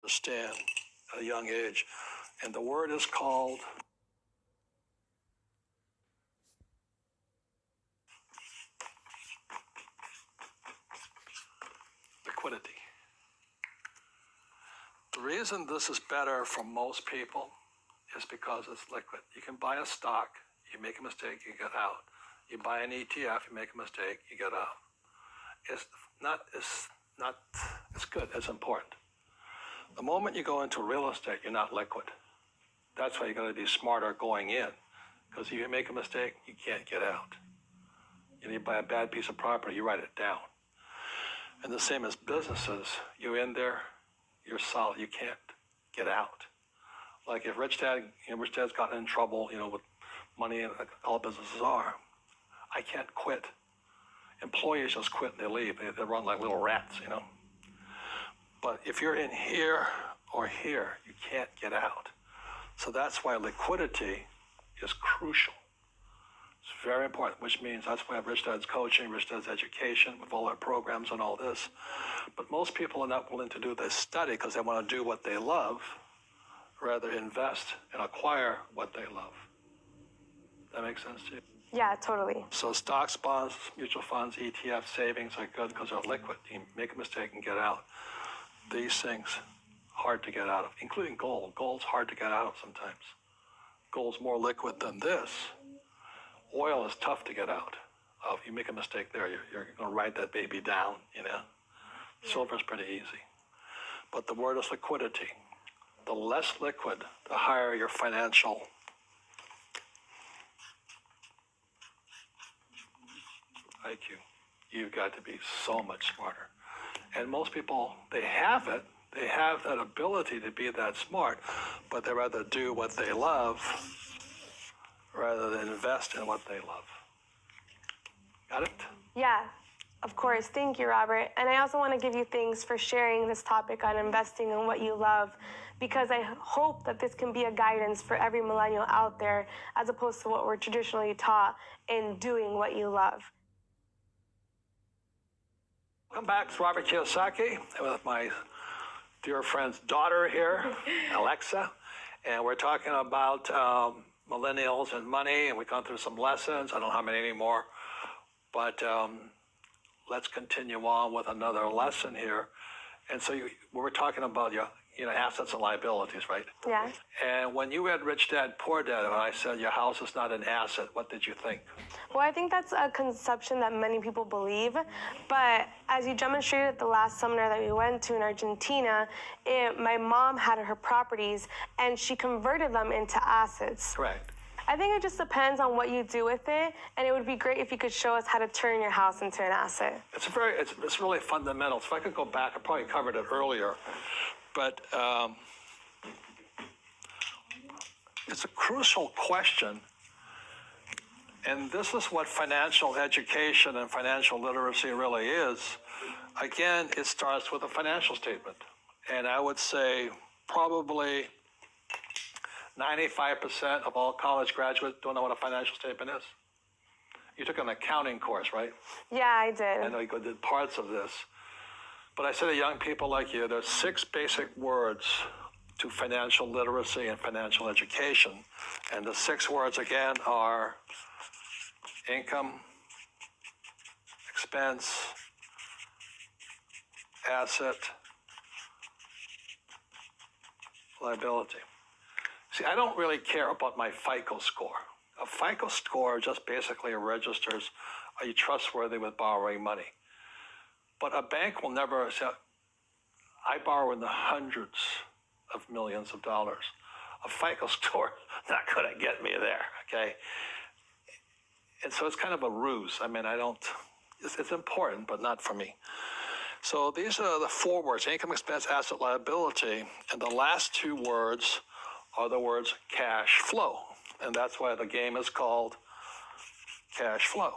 understand at a young age. And the word is called liquidity. The reason this is better for most people is because it's liquid. You can buy a stock, you make a mistake, you get out. You buy an ETF, you make a mistake, you get out. It's good, it's important. The moment you go into real estate, you're not liquid. That's why you got to be smarter going in, because if you make a mistake, you can't get out. You buy a bad piece of property, you write it down. And the same as businesses, you're in there, you're solid, you can't get out. Like if Rich Dad's gotten in trouble, with money, and all businesses are. I can't quit. Employees just quit and they leave. They run like little rats, But if you're in here or here, you can't get out. So that's why liquidity is crucial. It's very important, which means that's why I have Rich Dad's coaching, Rich Dad's education, with all our programs and all this. But most people are not willing to do this study because they want to do what they love, rather invest and acquire what they love. That makes sense to you? Yeah, totally. So stocks, bonds, mutual funds, ETF, savings are good because they're liquid. You make a mistake and get out. These things, hard to get out of, including gold. Gold's hard to get out of sometimes. Gold's more liquid than this. Oil is tough to get out of. You make a mistake there, you're going to write that baby down, Yeah. Silver's pretty easy. But the word is liquidity. The less liquid, the higher your financial IQ. You've got to be so much smarter. And most people, they have it. They have that ability to be that smart, but they rather do what they love rather than invest in what they love. Got it? Yeah, of course. Thank you, Robert. And I also want to give you thanks for sharing this topic on investing in what you love, because I hope that this can be a guidance for every millennial out there, as opposed to what we're traditionally taught in doing what you love. Welcome back. It's Robert Kiyosaki with my dear friend's daughter here, Alexa. And we're talking about millennials and money, and we've gone through some lessons. I don't know how many anymore. But let's continue on with another lesson here. And so we were talking about your assets and liabilities, right? Yeah. And when you read Rich Dad, Poor Dad, and I said your house is not an asset, what did you think? Well, I think that's a conception that many people believe. But as you demonstrated at the last seminar that we went to in Argentina, my mom had her properties and she converted them into assets. Correct. I think it just depends on what you do with it, and it would be great if you could show us how to turn your house into an asset. It's really fundamental. If I could go back, I probably covered it earlier, but it's a crucial question, and this is what financial education and financial literacy really is. Again, it starts with a financial statement, and I would say probably 95% of all college graduates don't know what a financial statement is. You took an accounting course, right? Yeah, I did. I know you did parts of this. But I say to young people like you, there's 6 basic words to financial literacy and financial education. And the 6 words, again, are income, expense, asset, liability. See, I don't really care about my FICO score. A FICO score just basically registers, are you trustworthy with borrowing money? But a bank will never say, I borrow in the hundreds of millions of dollars. A FICO score not going to get me there, okay? And so it's kind of a ruse. I mean, it's important, but not for me. So these are the 4 words, income, expense, asset, liability. And the last 2 words are the words cash flow. And that's why the game is called cash flow.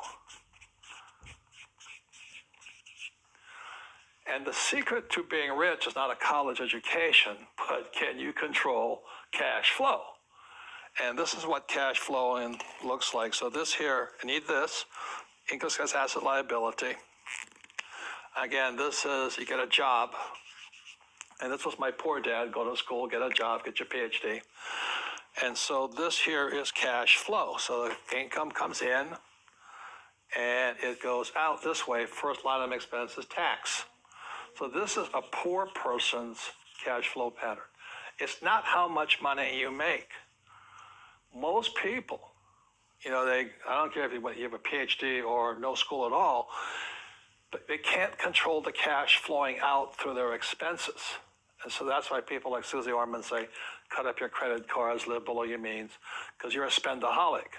And the secret to being rich is not a college education, but can you control cash flow? And this is what cash flow looks like. So this here, I need this, income, expense, asset, liability. Again, this is, you get a job, And this was my poor dad, go to school, get a job, get your PhD. And so this here is cash flow. So the income comes in and it goes out this way. First line of expense is tax. So this is a poor person's cash flow pattern. It's not how much money you make. Most people, I don't care if you have a PhD or no school at all, but they can't control the cash flowing out through their expenses. And so that's why people like Susie Orman say, cut up your credit cards, live below your means, because you're a spendaholic.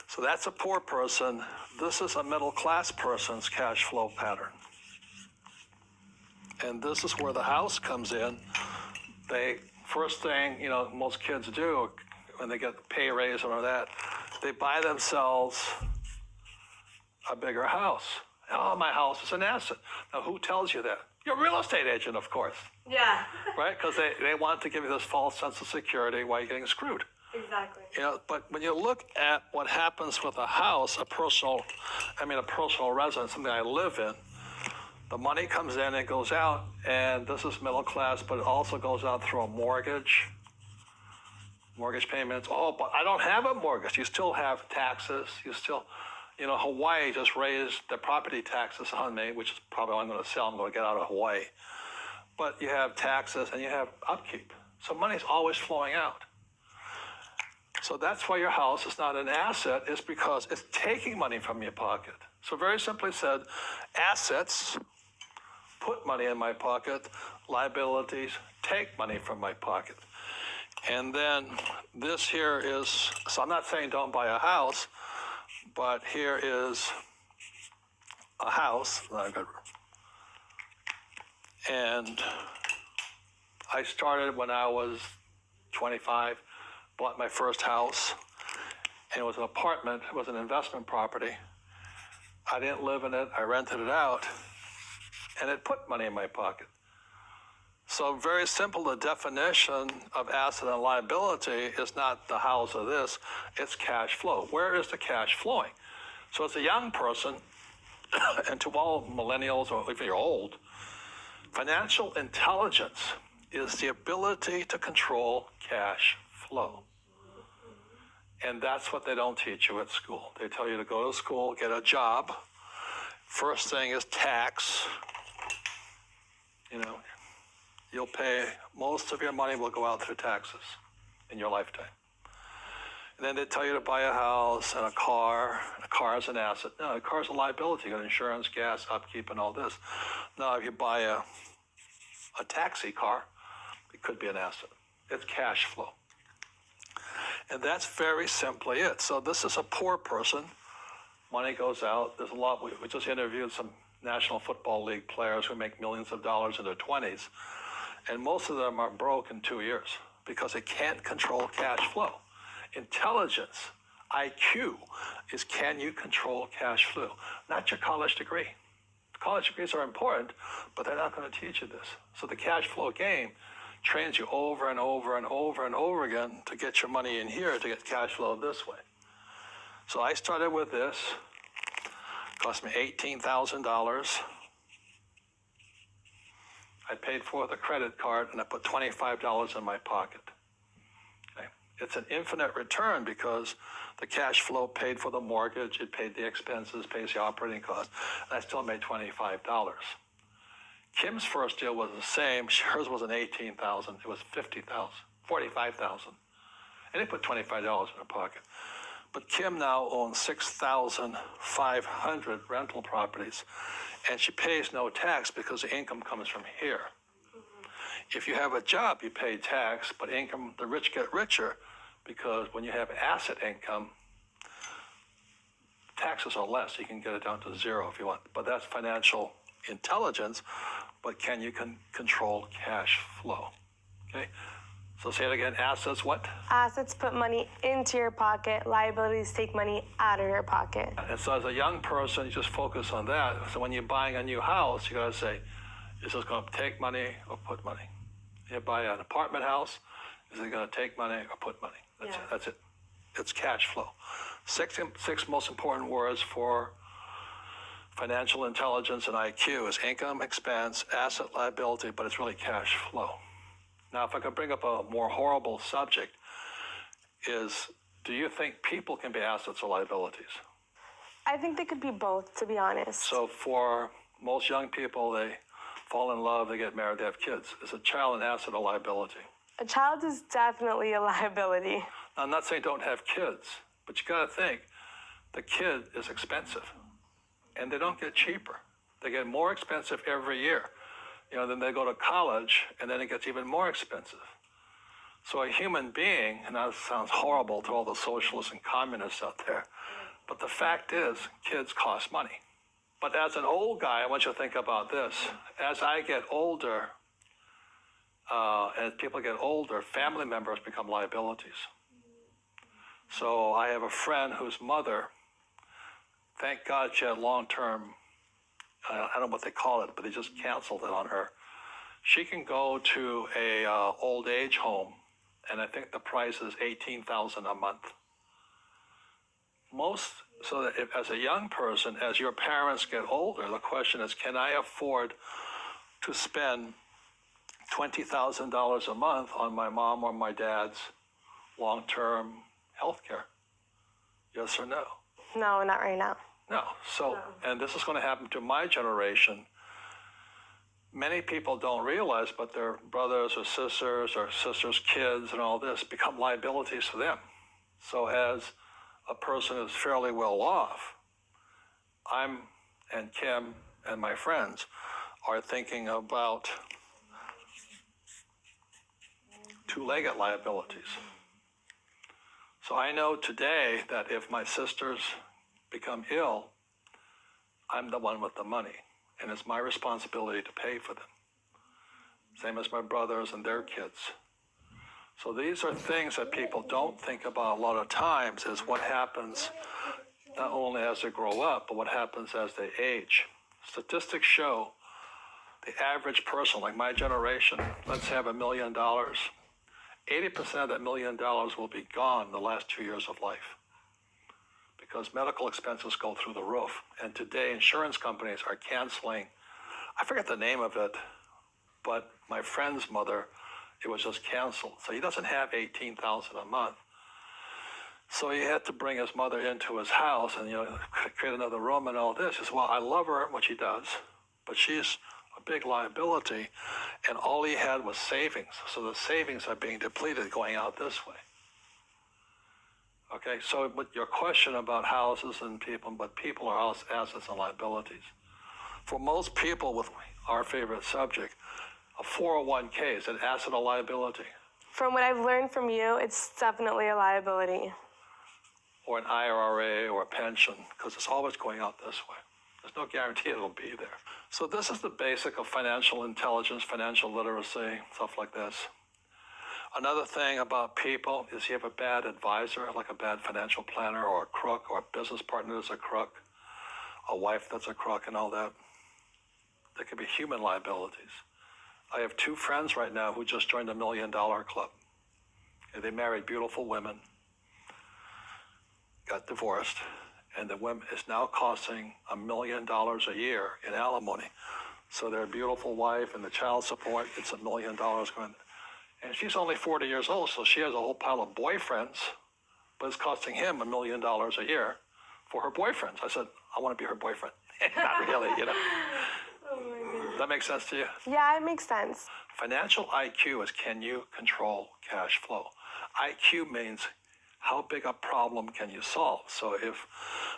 So that's a poor person. This is a middle class person's cash flow pattern. And this is where the house comes in. First thing, most kids do when they get the pay raise or that, they buy themselves a bigger house. Oh, my house is an asset. Now, who tells you that? Your real estate agent, of course. Yeah. Right? Because they want to give you this false sense of security while you're getting screwed. Exactly. But when you look at what happens with a house, a personal residence, something I live in, the money comes in and goes out, and this is middle class, but it also goes out through a mortgage payments. Oh, but I don't have a mortgage. You still have taxes. You still, Hawaii just raised the property taxes on me, which is probably what I'm going to sell. I'm going to get out of Hawaii. But you have taxes and you have upkeep. So money's always flowing out. So that's why your house is not an asset, is because it's taking money from your pocket. So very simply said, assets put money in my pocket, liabilities take money from my pocket. And then this here is, so I'm not saying don't buy a house, but here is a house. And I started when I was 25, bought my first house, and it was an apartment, it was an investment property. I didn't live in it, I rented it out, and it put money in my pocket. So very simple, the definition of asset and liability is not the house or this, it's cash flow. Where is the cash flowing? So as a young person, and to all millennials, or if you're old, financial intelligence is the ability to control cash flow. And that's what they don't teach you at school. They tell you to go to school, get a job. First thing is tax. You'll pay, most of your money will go out through taxes in your lifetime. And then they tell you to buy a house and a car. A car is an asset. No, a car is a liability. You got insurance, gas, upkeep, and all this. Now, if you buy a taxi car, it could be an asset. It's cash flow. And that's very simply it. So this is a poor person. Money goes out. There's a lot. We just interviewed some National Football League players who make millions of dollars in their 20s. And most of them are broke in 2 years because they can't control cash flow. Intelligence, IQ, is can you control cash flow? Not your college degree. College degrees are important, but they're not going to teach you this. So the cash flow game trains you over and over and over and over again to get your money in here to get cash flow this way. So I started with this. It cost me $18,000. I paid for the credit card and I put $25 in my pocket. Okay. It's an infinite return because the cash flow paid for the mortgage, it paid the expenses, pays the operating costs, and I still made $25. Kim's first deal was the same. Hers wasn't $18,000, it was $50,000, $45,000. And they put $25 in her pocket. But Kim now owns 6,500 rental properties, and she pays no tax because the income comes from here. If you have a job, you pay tax, but income, the rich get richer because when you have asset income, taxes are less. You can get it down to zero if you want. But that's financial intelligence, but can you control cash flow? Okay? So say it again, assets what? Assets put money into your pocket, liabilities take money out of your pocket. And so as a young person, you just focus on that. So when you're buying a new house, you gotta say, is this gonna take money or put money? You buy an apartment house, is it gonna take money or put money? That's it. It's cash flow. Six most important words for financial intelligence and IQ is income, expense, asset, liability, but it's really cash flow. Now, if I could bring up a more horrible subject, is do you think people can be assets or liabilities? I think they could be both, to be honest. So for most young people, they fall in love, they get married, they have kids. Is a child an asset or liability? A child is definitely a liability. Now, I'm not saying don't have kids, but you got to think the kid is expensive, and they don't get cheaper. They get more expensive every year. Then they go to college, and then it gets even more expensive. So a human being, and that sounds horrible to all the socialists and communists out there, but the fact is, kids cost money. But as an old guy, I want you to think about this. As I get older, as people get older, family members become liabilities. So I have a friend whose mother, thank God she had long-term, I don't know what they call it, but they just canceled it on her. She can go to a old age home, and I think the price is $18,000 a month. So that as a young person, as your parents get older, the question is, can I afford to spend $20,000 a month on my mom or my dad's long-term health care? Yes or no? No, not right now. No. So, and this is going to happen to my generation. Many people don't realize, but their brothers or sisters' kids and all this become liabilities for them. So as a person who's fairly well off, and Kim and my friends are thinking about two-legged liabilities. So I know today that if my sisters become ill, I'm the one with the money, and it's my responsibility to pay for them. Same as my brothers and their kids. So these are things that people don't think about a lot of times, is what happens not only as they grow up, but what happens as they age. Statistics show the average person, like my generation, let's have $1 million. 80% of that $1 million will be gone in the last 2 years of life, because medical expenses go through the roof. And today, insurance companies are canceling, I forget the name of it, but my friend's mother, it was just canceled. So he doesn't have $18,000 a month. So he had to bring his mother into his house and, create another room and all this. He said, well, I love her, which he does, but she's a big liability. And all he had was savings. So the savings are being depleted going out this way. Okay, so with your question about houses and people, but people are assets and liabilities. For most people with our favorite subject, a 401k is an asset or liability. From what I've learned from you, it's definitely a liability. Or an IRA or a pension, because it's always going out this way. There's no guarantee it'll be there. So this is the basic of financial intelligence, financial literacy, stuff like this. Another thing about people is you have a bad advisor, like a bad financial planner or a crook, or a business partner that's a crook, a wife that's a crook and all that. There could be human liabilities. I have two friends right now who just joined the $1 Million Club. And they married beautiful women, got divorced, and the woman is now costing $1 million a year in alimony. So their beautiful wife and the child support, it's $1 million going. And she's only 40 years old, so she has a whole pile of boyfriends, but it's costing him $1 million a year for her boyfriends. I said, I want to be her boyfriend. Not really, Oh my goodness. Does that make sense to you? Yeah, it makes sense. Financial IQ is, can you control cash flow? IQ means how big a problem can you solve? So if,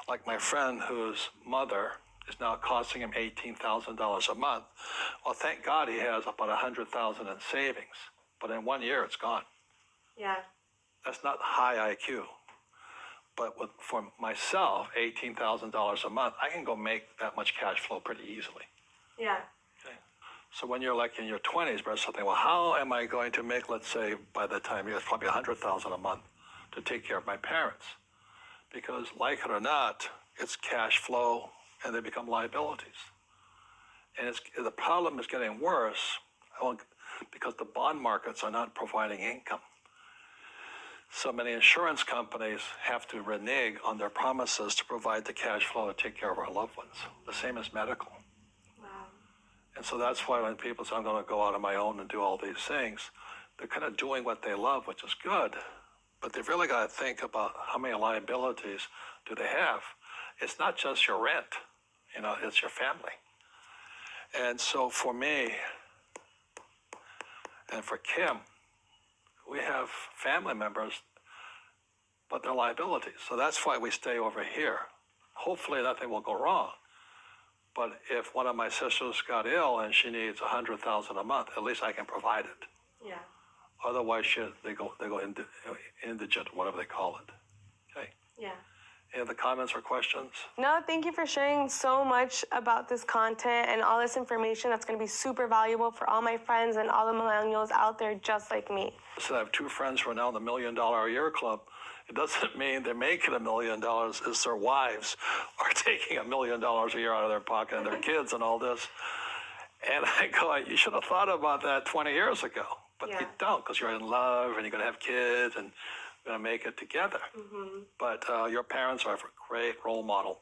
like my friend whose mother is now costing him $18,000 a month, well, thank God he has about $100,000 in savings. But in 1 year, it's gone. Yeah. That's not high IQ. But for myself, $18,000 a month, I can go make that much cash flow pretty easily. Yeah. Okay. So when you're like in your 20s, there's something, well, how am I going to make, let's say, by the time you're probably $100,000 a month to take care of my parents? Because like it or not, it's cash flow and they become liabilities. And the problem is getting worse because the bond markets are not providing income. So many insurance companies have to renege on their promises to provide the cash flow to take care of our loved ones. The same as medical. Wow. And so that's why when people say, I'm going to go out on my own and do all these things, they're kind of doing what they love, which is good. But they've really got to think about how many liabilities do they have. It's not just your rent, it's your family. And so for me and for Kim, we have family members, but they're liabilities. So that's why we stay over here. Hopefully nothing will go wrong. But if one of my sisters got ill and she needs $100,000 a month, at least I can provide it. Yeah. Otherwise, they go indigent, whatever they call it. Okay. Yeah. Any other comments or questions? No, thank you for sharing so much about this content and all this information that's going to be super valuable for all my friends and all the millennials out there just like me. So I have two friends who are now in the $1 Million a Year Club. It doesn't mean they're making $1 million. It's their wives are taking $1 million a year out of their pocket and their kids and all this. And I go, you should have thought about that 20 years ago. But you don't, because you're in love and you're going to have kids and going to make it together. Mm-hmm. But your parents are great role models.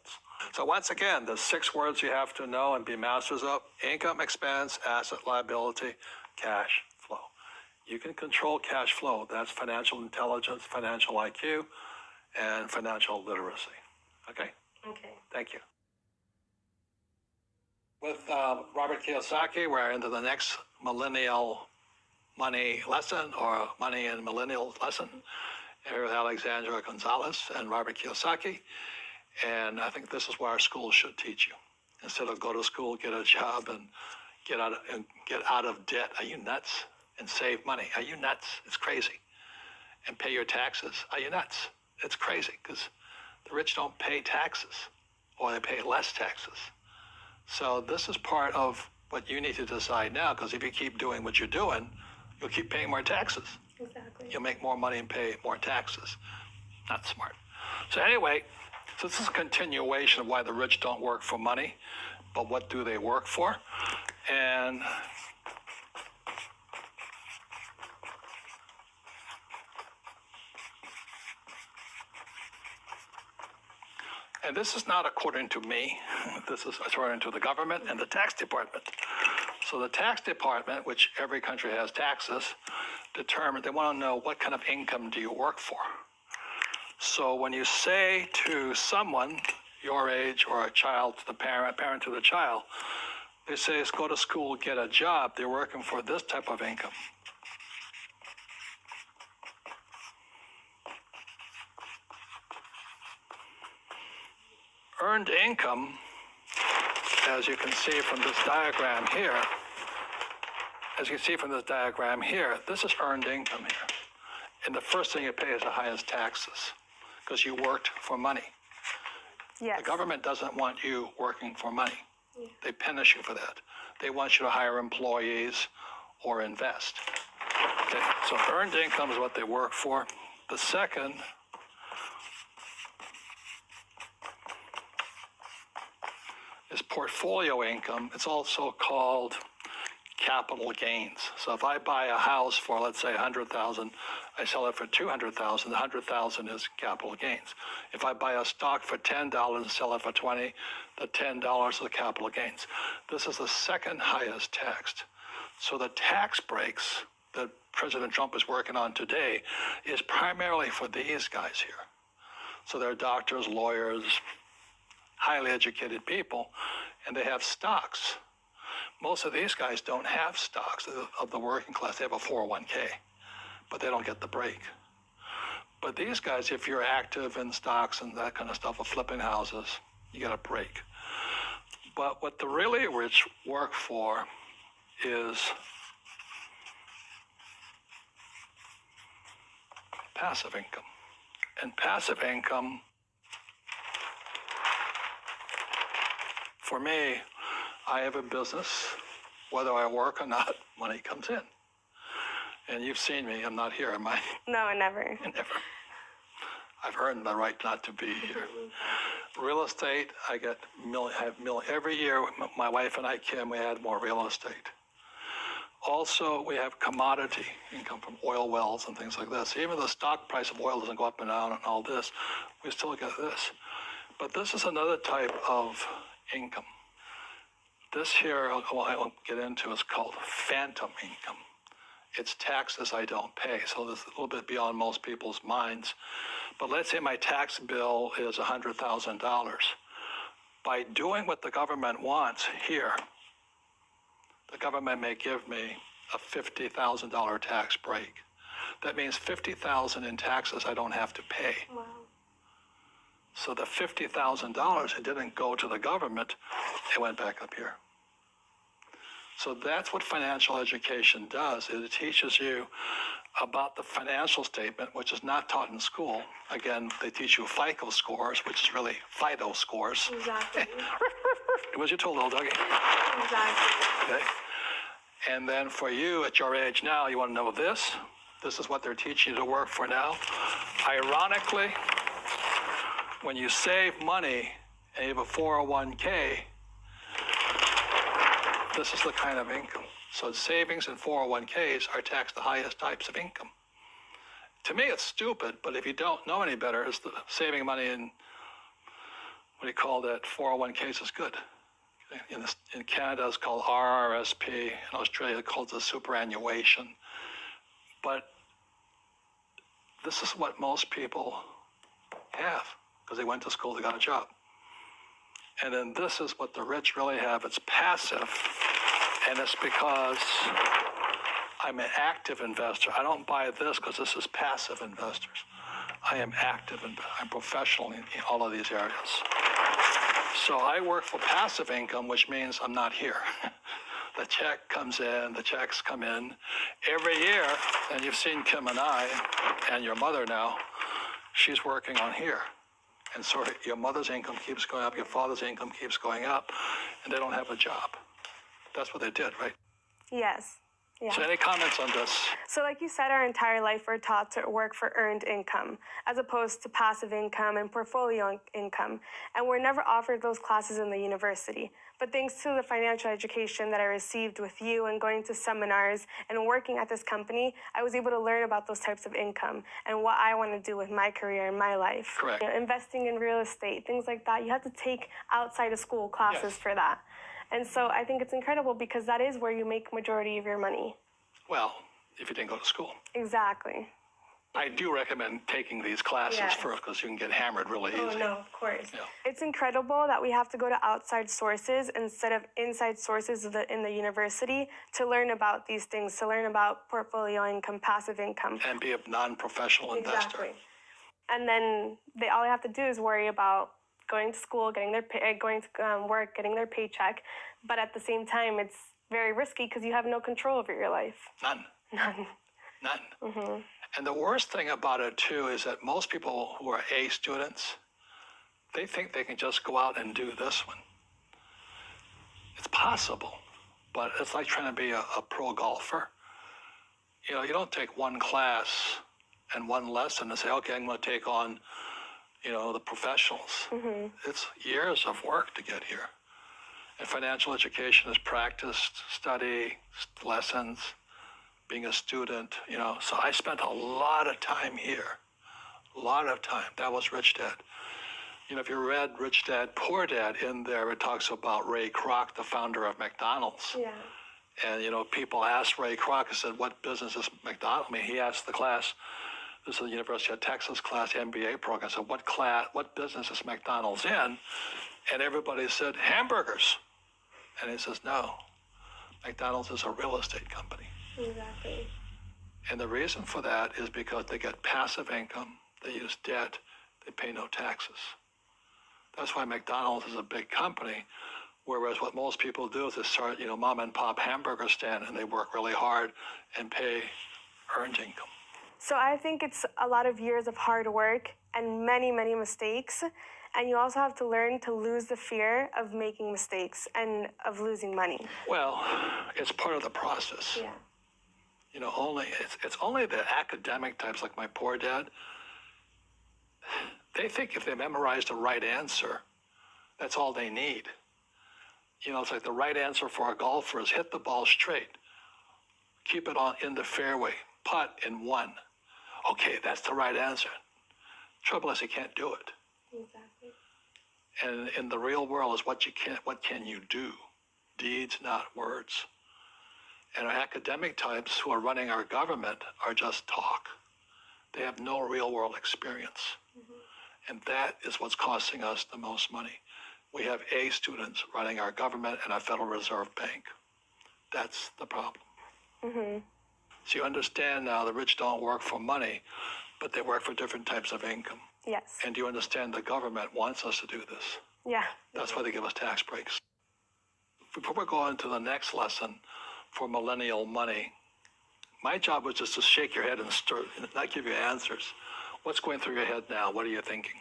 So once again, the 6 words you have to know and be masters of: income, expense, asset, liability, cash flow. You can control cash flow. That's financial intelligence, financial IQ, and financial literacy. Okay? Okay. Thank you. With Robert Kiyosaki, we're into the next millennial money lesson, or money and millennial lesson. Here with Alexandra Gonzalez and Robert Kiyosaki. And I think this is what our schools should teach you. Instead of go to school, get a job, and get out of debt. Are you nuts? And save money. Are you nuts? It's crazy. And pay your taxes. Are you nuts? It's crazy, because the rich don't pay taxes, or they pay less taxes. So this is part of what you need to decide now, because if you keep doing what you're doing, you'll keep paying more taxes. Exactly. You'll make more money and pay more taxes. Not smart. So anyway, so this is a continuation of why the rich don't work for money, but what do they work for? And this is not according to me. This is according to the government and the tax department. So the tax department, which every country has taxes, they want to know what kind of income do you work for. So when you say to someone your age, or a child to the parent, a parent to the child, they say, let's go to school, get a job. They're working for this type of income. Earned income, as you can see from this diagram here, this is earned income here. And the first thing you pay is the highest taxes, because you worked for money. Yes. The government doesn't want you working for money. Yeah. They punish you for that. They want you to hire employees or invest. Okay? So earned income is what they work for. The second is portfolio income. It's also called capital gains. So if I buy a house for, let's say, $100,000, I sell it for $200,000. The $100,000 is capital gains. If I buy a stock for $10 and sell it for $20, the $10 is the capital gains. This is the second highest taxed. So the tax breaks that President Trump is working on today is primarily for these guys here. So they're doctors, lawyers, highly educated people, and they have stocks. Most of these guys don't have stocks of the working class. They have a 401k, but they don't get the break. But these guys, if you're active in stocks and that kind of stuff, of flipping houses, you get a break. But what the really rich work for is passive income. And passive income, for me, I have a business. Whether I work or not, money comes in. And you've seen me. I'm not here, am I? No, never. Never. I've earned the right not to be here. Real estate, I have every year, my wife and I, Kim, we add more real estate. Also, we have commodity income from oil wells and things like this. Even though the stock price of oil doesn't go up and down and all this, we still get this. But this is another type of income. This here, I won't get into, is called phantom income. It's taxes I don't pay, so this is a little bit beyond most people's minds. But let's say my tax bill is $100,000. By doing what the government wants here, the government may give me a $50,000 tax break. That means $50,000 in taxes I don't have to pay. Wow. So the $50,000, it didn't go to the government, it went back up here. So that's what financial education does. It teaches you about the financial statement, which is not taught in school. Again, they teach you FICO scores, which is really FIDO scores. Exactly. What you told little doggy? Exactly. Okay. And then for you at your age now, you want to know this. This is what they're teaching you to work for now. Ironically, when you save money and you have a 401k, this is the kind of income. So savings and 401ks are taxed the highest types of income. To me, it's stupid, but if you don't know any better, it's the saving money in, what do you call that, 401ks is good. In Canada, it's called RRSP. In Australia, it's called the superannuation. But this is what most people have, because they went to school, they got a job. And then this is what the rich really have. It's passive, and it's because I'm an active investor. I don't buy this because this is passive investors. I am active, and I'm professional in all of these areas. So I work for passive income, which means I'm not here. The check comes in, the checks come in. Every year, and you've seen Kim and I, and your mother now, she's working on here. And so your mother's income keeps going up, your father's income keeps going up, and they don't have a job. That's what they ded, right? Yes. Yeah. So any comments on this? So like you said, our entire life we're taught to work for earned income as opposed to passive income and portfolio income. And we're never offered those classes in the university. But thanks to the financial education that I received with you and going to seminars and working at this company, I was able to learn about those types of income and what I want to do with my career and my life. Correct. You know, investing in real estate, things like that. You have to take outside of school classes for that. And so I think it's incredible because that is where you make majority of your money. Well, if you didn't go to school. Exactly. I do recommend taking these classes first because you can get hammered really easy. Oh, no, of course. Yeah. It's incredible that we have to go to outside sources instead of inside sources in the university to learn about these things, to learn about portfolio income, passive income. And be a non-professional investor. Exactly. And then all they have to do is worry about going to school, getting their going to work, getting their paycheck. But at the same time, it's very risky because you have no control over your life. None. None. None. Mm-hmm. And the worst thing about it, too, is that most people who are A students, they think they can just go out and do this one. It's possible, but it's like trying to be a pro golfer. You know, you don't take one class and one lesson and say, okay, I'm going to take on, you know, the professionals. Mm-hmm. It's years of work to get here. And financial education is practice, study, lessons, being a student, you know. So I spent a lot of time here, a lot of time. That was Rich Dad. You know, if you read Rich Dad, Poor Dad, in there, it talks about Ray Kroc, the founder of McDonald's. Yeah. And, you know, people asked Ray Kroc, I said, what business is McDonald's? I mean, he asked the class, this is the University of Texas class, MBA program. I said, what business is McDonald's in? And everybody said, hamburgers. And he says, no, McDonald's is a real estate company. Exactly. And the reason for that is because they get passive income, they use debt, they pay no taxes. That's why McDonald's is a big company, whereas what most people do is they start, you know, mom and pop hamburger stand and they work really hard and pay earned income. So I think it's a lot of years of hard work and many, many mistakes. And you also have to learn to lose the fear of making mistakes and of losing money. Well, it's part of the process. Yeah. You know, it's only the academic types like my poor dad. They think if they memorize the right answer, that's all they need. You know, it's like the right answer for a golfer is hit the ball straight. Keep it on in the fairway. Putt in 1. Okay, that's the right answer. Trouble is you can't do it. Exactly. And in the real world is what can you do? Deeds, not words. And our academic types who are running our government are just talk. They have no real world experience. And that is what's costing us the most money. We have A students running our government and our Federal Reserve Bank. That's the problem. So you understand now the rich don't work for money, but they work for different types of income. Yes. And do you understand the government wants us to do this? Yeah. That's why they give us tax breaks. Before we go on to the next lesson for millennial money, my job was just to shake your head and not give you answers. What's going through your head now? What are you thinking?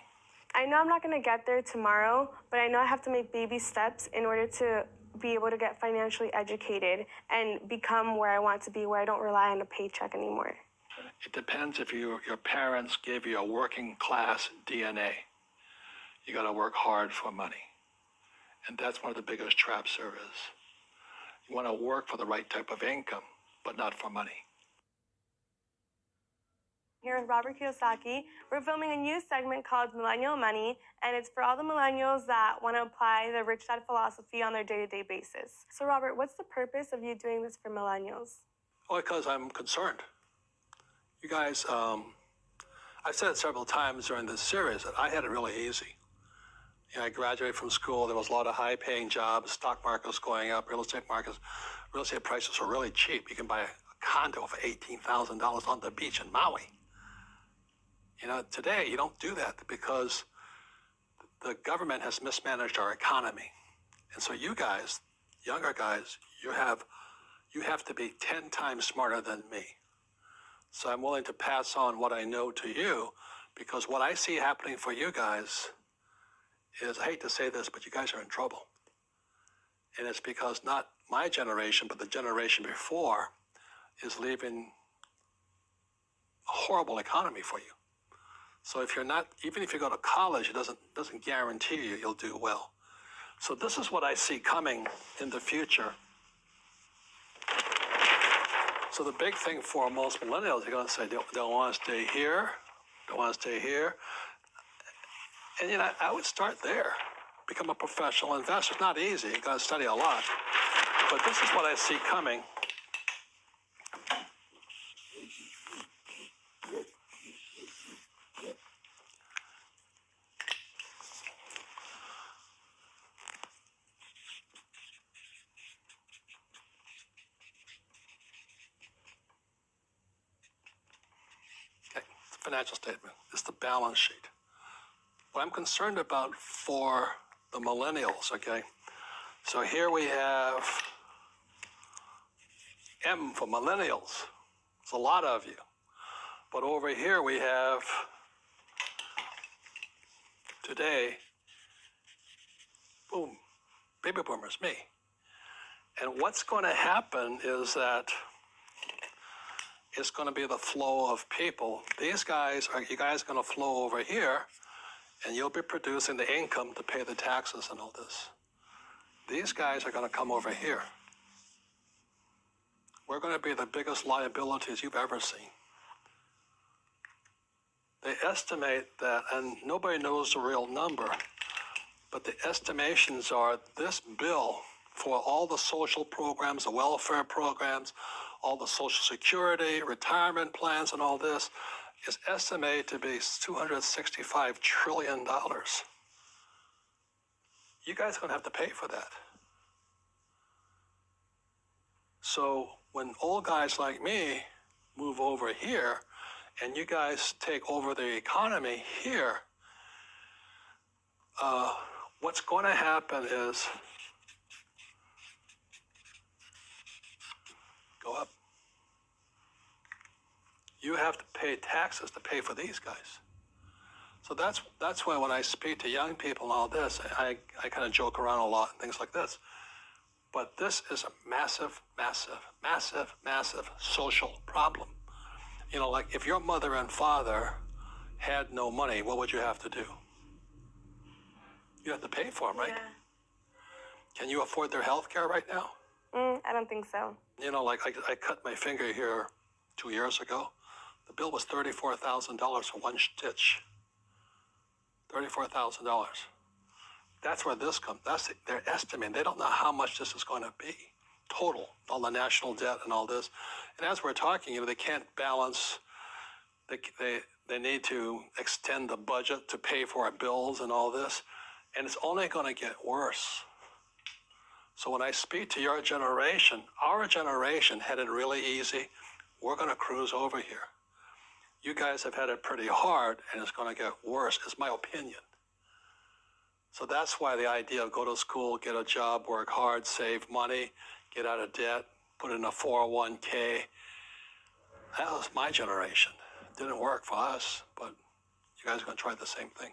I know I'm not going to get there tomorrow, but I know I have to make baby steps in order to be able to get financially educated and become where I want to be, where I don't rely on a paycheck anymore. It depends if your parents gave you a working class DNA. You got to work hard for money. And that's one of the biggest traps there is. You want to work for the right type of income, but not for money. Here with Robert Kiyosaki, we're filming a new segment called Millennial Money, and it's for all the millennials that want to apply the rich dad philosophy on their day-to-day basis. So Robert, what's the purpose of you doing this for millennials? Well, because I'm concerned. You guys, I've said it several times during this series that I had it really easy. I graduated from school. There was a lot of high-paying jobs. Stock market was going up. Real estate prices were really cheap. You can buy a condo for $18,000 on the beach in Maui. Today you don't do that because the government has mismanaged our economy. And so you guys, younger guys, you have to be 10 times smarter than me. So I'm willing to pass on what I know to you because what I see happening for you guys is, I hate to say this, but you guys are in trouble. And it's because not my generation, but the generation before is leaving a horrible economy for you. So if you're not, even if you go to college, it doesn't guarantee you'll do well. So this is what I see coming in the future. So the big thing for most millennials, they're going to say, they want to stay here, they want to stay here. And I would start there. Become a professional investor. It's not easy. You got to study a lot. But this is what I see coming. Okay, financial statement. It's the balance sheet. What I'm concerned about for the millennials, okay? So here we have M for millennials. It's a lot of you. But over here we have today, boom, baby boomers, me. And what's going to happen is that it's going to be the flow of people. You guys are going to flow over here, and you'll be producing the income to pay the taxes and all this. These guys are going to come over here. We're going to be the biggest liabilities you've ever seen. They estimate that, and nobody knows the real number, but the estimations are this bill for all the social programs, the welfare programs, all the Social Security, retirement plans, and all this is estimated to be $265 trillion. You guys are going to have to pay for that. So when old guys like me move over here and you guys take over the economy here, what's going to happen is, go up. You have to pay taxes to pay for these guys. So that's why when I speak to young people and all this, I kind of joke around a lot and things like this. But this is a massive, massive, massive, massive social problem. Like if your mother and father had no money, what would you have to do? You have to pay for them, right? Yeah. Can you afford their health care right now? I don't think so. You know, like I cut my finger here 2 years ago. The bill was $34,000 for one stitch. $34,000. That's where this comes. They're estimating. They don't know how much this is going to be total, all the national debt and all this. And as we're talking, you know, they can't balance. They need to extend the budget to pay for our bills and all this, and it's only going to get worse. So when I speak to your generation, our generation had it really easy. We're going to cruise over here. You guys have had it pretty hard, and it's going to get worse, is my opinion. So that's why the idea of go to school, get a job, work hard, save money, get out of debt, put in a 401k. That was my generation. It didn't work for us, but you guys are going to try the same thing.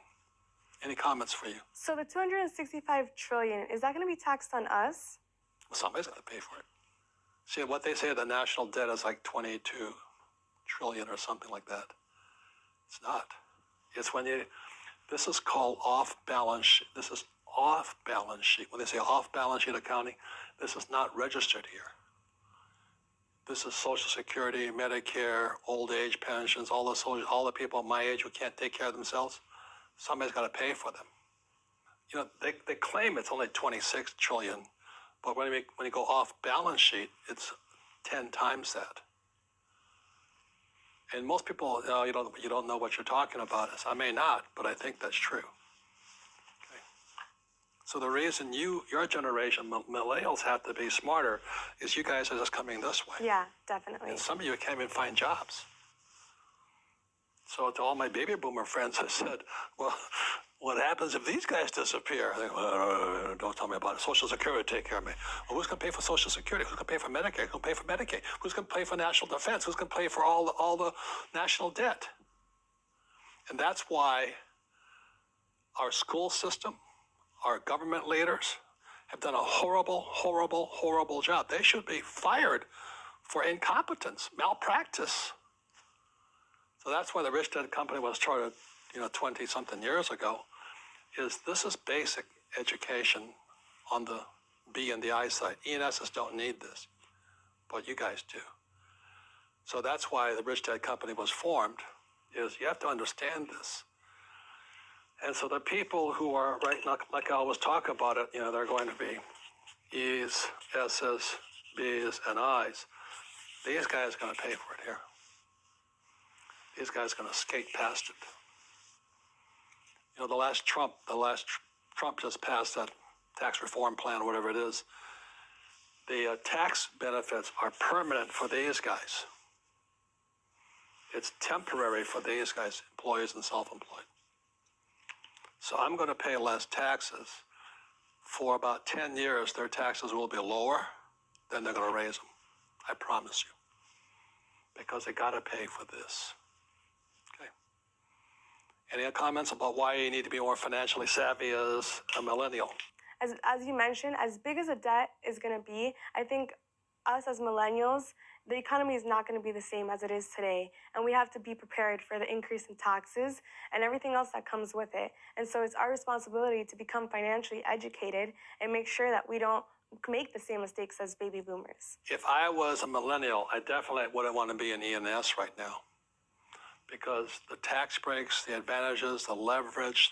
Any comments for you? So the $265 trillion, is that going to be taxed on us? Well, somebody's going to pay for it. See, what they say the national debt is like 22 trillion or something like that. It's not. It's when this is called off-balance. This is off-balance sheet. When they say off-balance sheet accounting, this is not registered here. This is Social Security, Medicare, old age pensions, all the people my age who can't take care of themselves. Somebody's got to pay for them. You know, they claim it's only 26 trillion, but when you go off-balance sheet, it's 10 times that. And most people, you don't know what you're talking about. I may not, but I think that's true. Okay. So the reason your generation, millennials, have to be smarter is you guys are just coming this way. Yeah, definitely. And some of you can't even find jobs. So to all my baby boomer friends, I said, well, what happens if these guys disappear? They go, well, don't tell me about it. Social Security take care of me. Well, who's going to pay for Social Security? Who's going to pay for Medicare? Who's going to pay for Medicaid? Who's going to pay for national defense? Who's going to pay for all the national debt? And that's why our school system, our government leaders have done a horrible, horrible, horrible job. They should be fired for incompetence, malpractice. So that's why the Rich Dad Company was started, 20-something years ago, this is basic education on the B and the I side. ENSs don't need this, but you guys do. So that's why the Rich Dad Company was formed, is you have to understand this. And so the people who are, right, like I always talk about it, they're going to be E's, S's, B's, and I's. These guys are going to pay for it here. These guys are going to skate past it. The last Trump just passed that tax reform plan, whatever it is. The tax benefits are permanent for these guys. It's temporary for these guys, employees and self-employed. So I'm going to pay less taxes. For about 10 years, their taxes will be lower, then they're going to raise them. I promise you. Because they got to pay for this. Okay. Any comments about why you need to be more financially savvy as a millennial? As you mentioned, as big as a debt is going to be, I think us as millennials, the economy is not going to be the same as it is today. And we have to be prepared for the increase in taxes and everything else that comes with it. And so it's our responsibility to become financially educated and make sure that we don't make the same mistakes as baby boomers. If I was a millennial, I definitely wouldn't want to be an ENS right now. Because the tax breaks, the advantages, the leverage,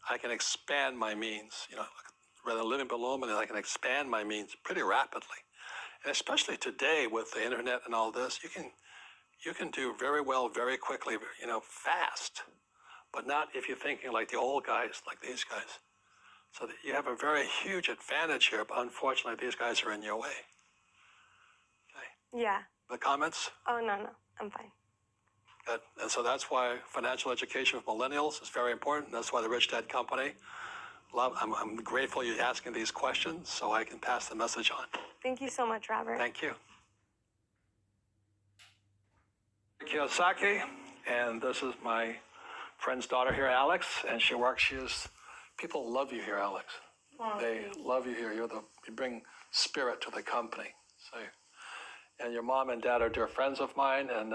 I can expand my means. Rather than living below me, I can expand my means pretty rapidly. And especially today with the internet and all this, you can do very well, very quickly, fast. But not if you're thinking like the old guys, like these guys. So that you have a very huge advantage here, but unfortunately these guys are in your way. Okay. Yeah. The comments? Oh, no, I'm fine. Good. And so that's why financial education for millennials is very important. That's why the Rich Dad Company, I'm grateful you're asking these questions so I can pass the message on. Thank you so much, Robert. Thank you. Kiyosaki, and this is my friend's daughter here, Alex, and people love you here, Alex. They love you here. You bring spirit to the company. So, and your mom and dad are dear friends of mine, and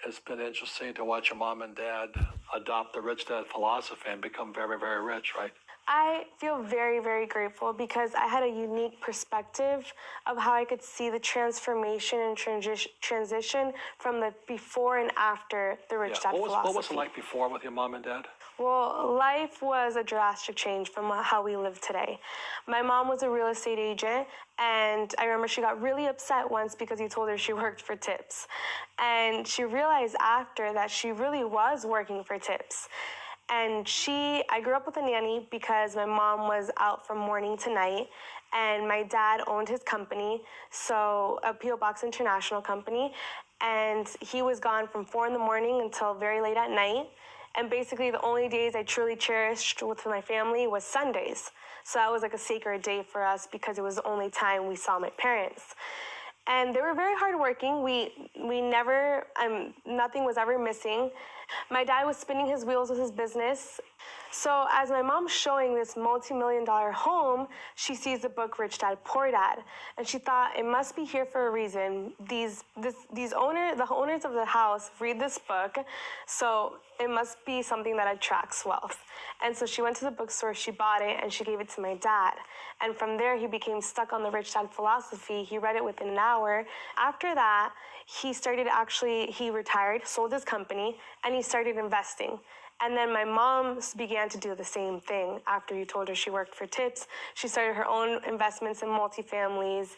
it's been interesting to watch your mom and dad adopt the Rich Dad philosophy and become very, very rich, right? I feel very, very grateful because I had a unique perspective of how I could see the transformation and transition from the before and after the Rich Dad philosophy. What was it like before with your mom and dad? Well, life was a drastic change from how we live today. My mom was a real estate agent, and I remember she got really upset once because he told her she worked for tips. And she realized after that she really was working for tips. And I grew up with a nanny because my mom was out from morning to night, and my dad owned his company, so a P.O. Box International company, and he was gone from 4 in the morning until very late at night. And basically the only days I truly cherished with my family was Sundays. So that was like a sacred day for us because it was the only time we saw my parents. And they were very hardworking. We never, nothing was ever missing. My dad was spinning his wheels with his business. So as my mom's showing this multi-million-dollar home, she sees the book Rich Dad, Poor Dad, and she thought it must be here for a reason. The owners of the house read this book, so it must be something that attracts wealth. And so she went to the bookstore, she bought it, and she gave it to my dad. And from there, he became stuck on the Rich Dad philosophy. He read it within an hour. After that, he retired, sold his company, and he started investing. And then my mom began to do the same thing. After you told her she worked for tips, she started her own investments in multifamilies.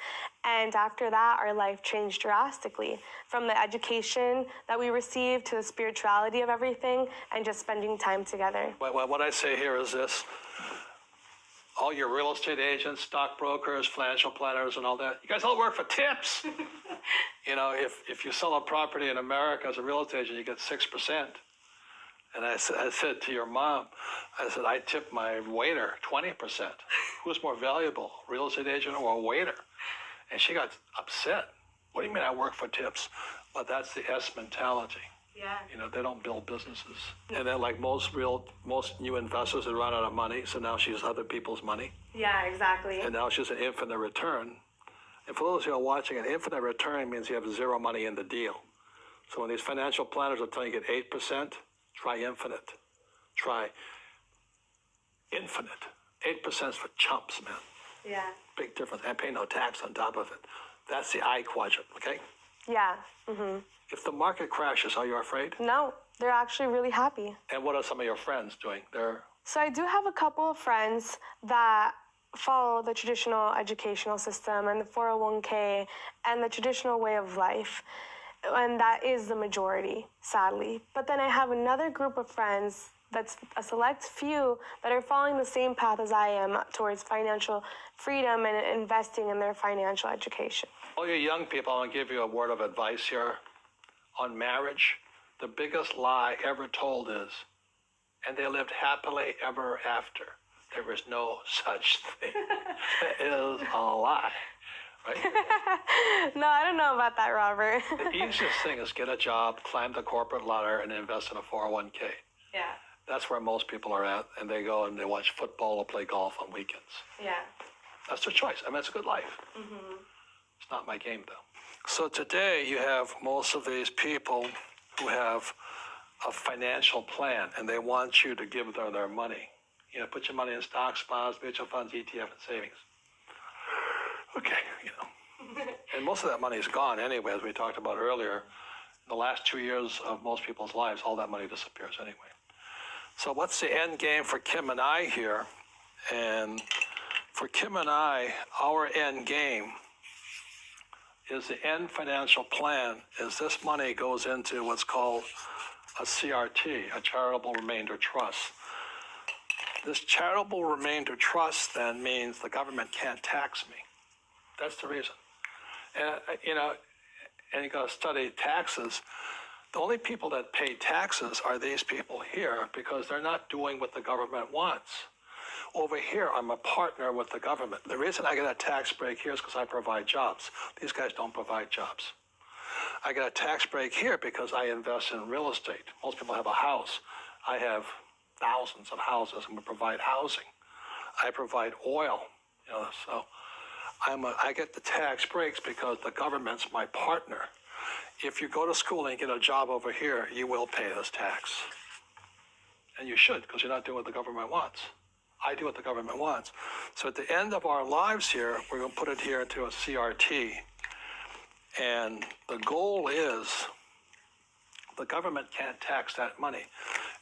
And after that, our life changed drastically from the education that we received to the spirituality of everything and just spending time together. What I say here is this. All your real estate agents, stockbrokers, financial planners, and all that, you guys all work for tips. You know, if you sell a property in America as a real estate agent, you get 6%. And I said to your mom, I tip my waiter 20%. Who's more valuable, real estate agent or a waiter? And she got upset. What do you mean I work for tips? But that's the S mentality. Yeah. You know, they don't build businesses. And then like most new investors, they run out of money, so now she has other people's money. Yeah, exactly. And now she's an infinite return. And for those who are watching, an infinite return means you have zero money in the deal. So when these financial planners are telling you get 8%, try infinite. Try infinite. 8% is for chumps, man. Yeah. Big difference. And pay no tax on top of it. That's the I quadrant, okay? Yeah. Mm-hmm. If the market crashes, are you afraid? No, they're actually really happy. And what are some of your friends doing? So I do have a couple of friends that follow the traditional educational system and the 401k and the traditional way of life. And that is the majority, sadly. But then I have another group of friends that's a select few that are following the same path as I am towards financial freedom and investing in their financial education. All you young people, I want to give you a word of advice here on marriage. The biggest lie ever told is, and they lived happily ever after. There is no such thing. It is a lie. Right? No, I don't know about that, Robert. The easiest thing is get a job, climb the corporate ladder, and invest in a 401k. Yeah. That's where most people are at, and they go and they watch football or play golf on weekends. Yeah. That's their choice. I mean, it's a good life. Mm-hmm. It's not my game, though. So today you have most of these people who have a financial plan, and they want you to give them their money. You know, put your money in stocks, bonds, mutual funds, ETF, and savings. Okay, you know. And most of that money is gone anyway, as we talked about earlier. In the last 2 years of most people's lives, all that money disappears anyway. So what's the end game for Kim and I here? And for Kim and I, our end game is the end financial plan is this money goes into what's called a CRT, a charitable remainder trust. This charitable remainder trust then means the government can't tax me. That's the reason. And, you know, and you got to study taxes. The only people that pay taxes are these people here because they're not doing what the government wants. Over here, I'm a partner with the government. The reason I get a tax break here is because I provide jobs. These guys don't provide jobs. I get a tax break here because I invest in real estate. Most people have a house. I have thousands of houses, and we provide housing. I provide oil, you know, so I get the tax breaks because the government's my partner. If you go to school and get a job over here, you will pay this tax. And you should, because you're not doing what the government wants. I do what the government wants. So at the end of our lives here, we're going to put it here into a CRT. And the goal is the government can't tax that money.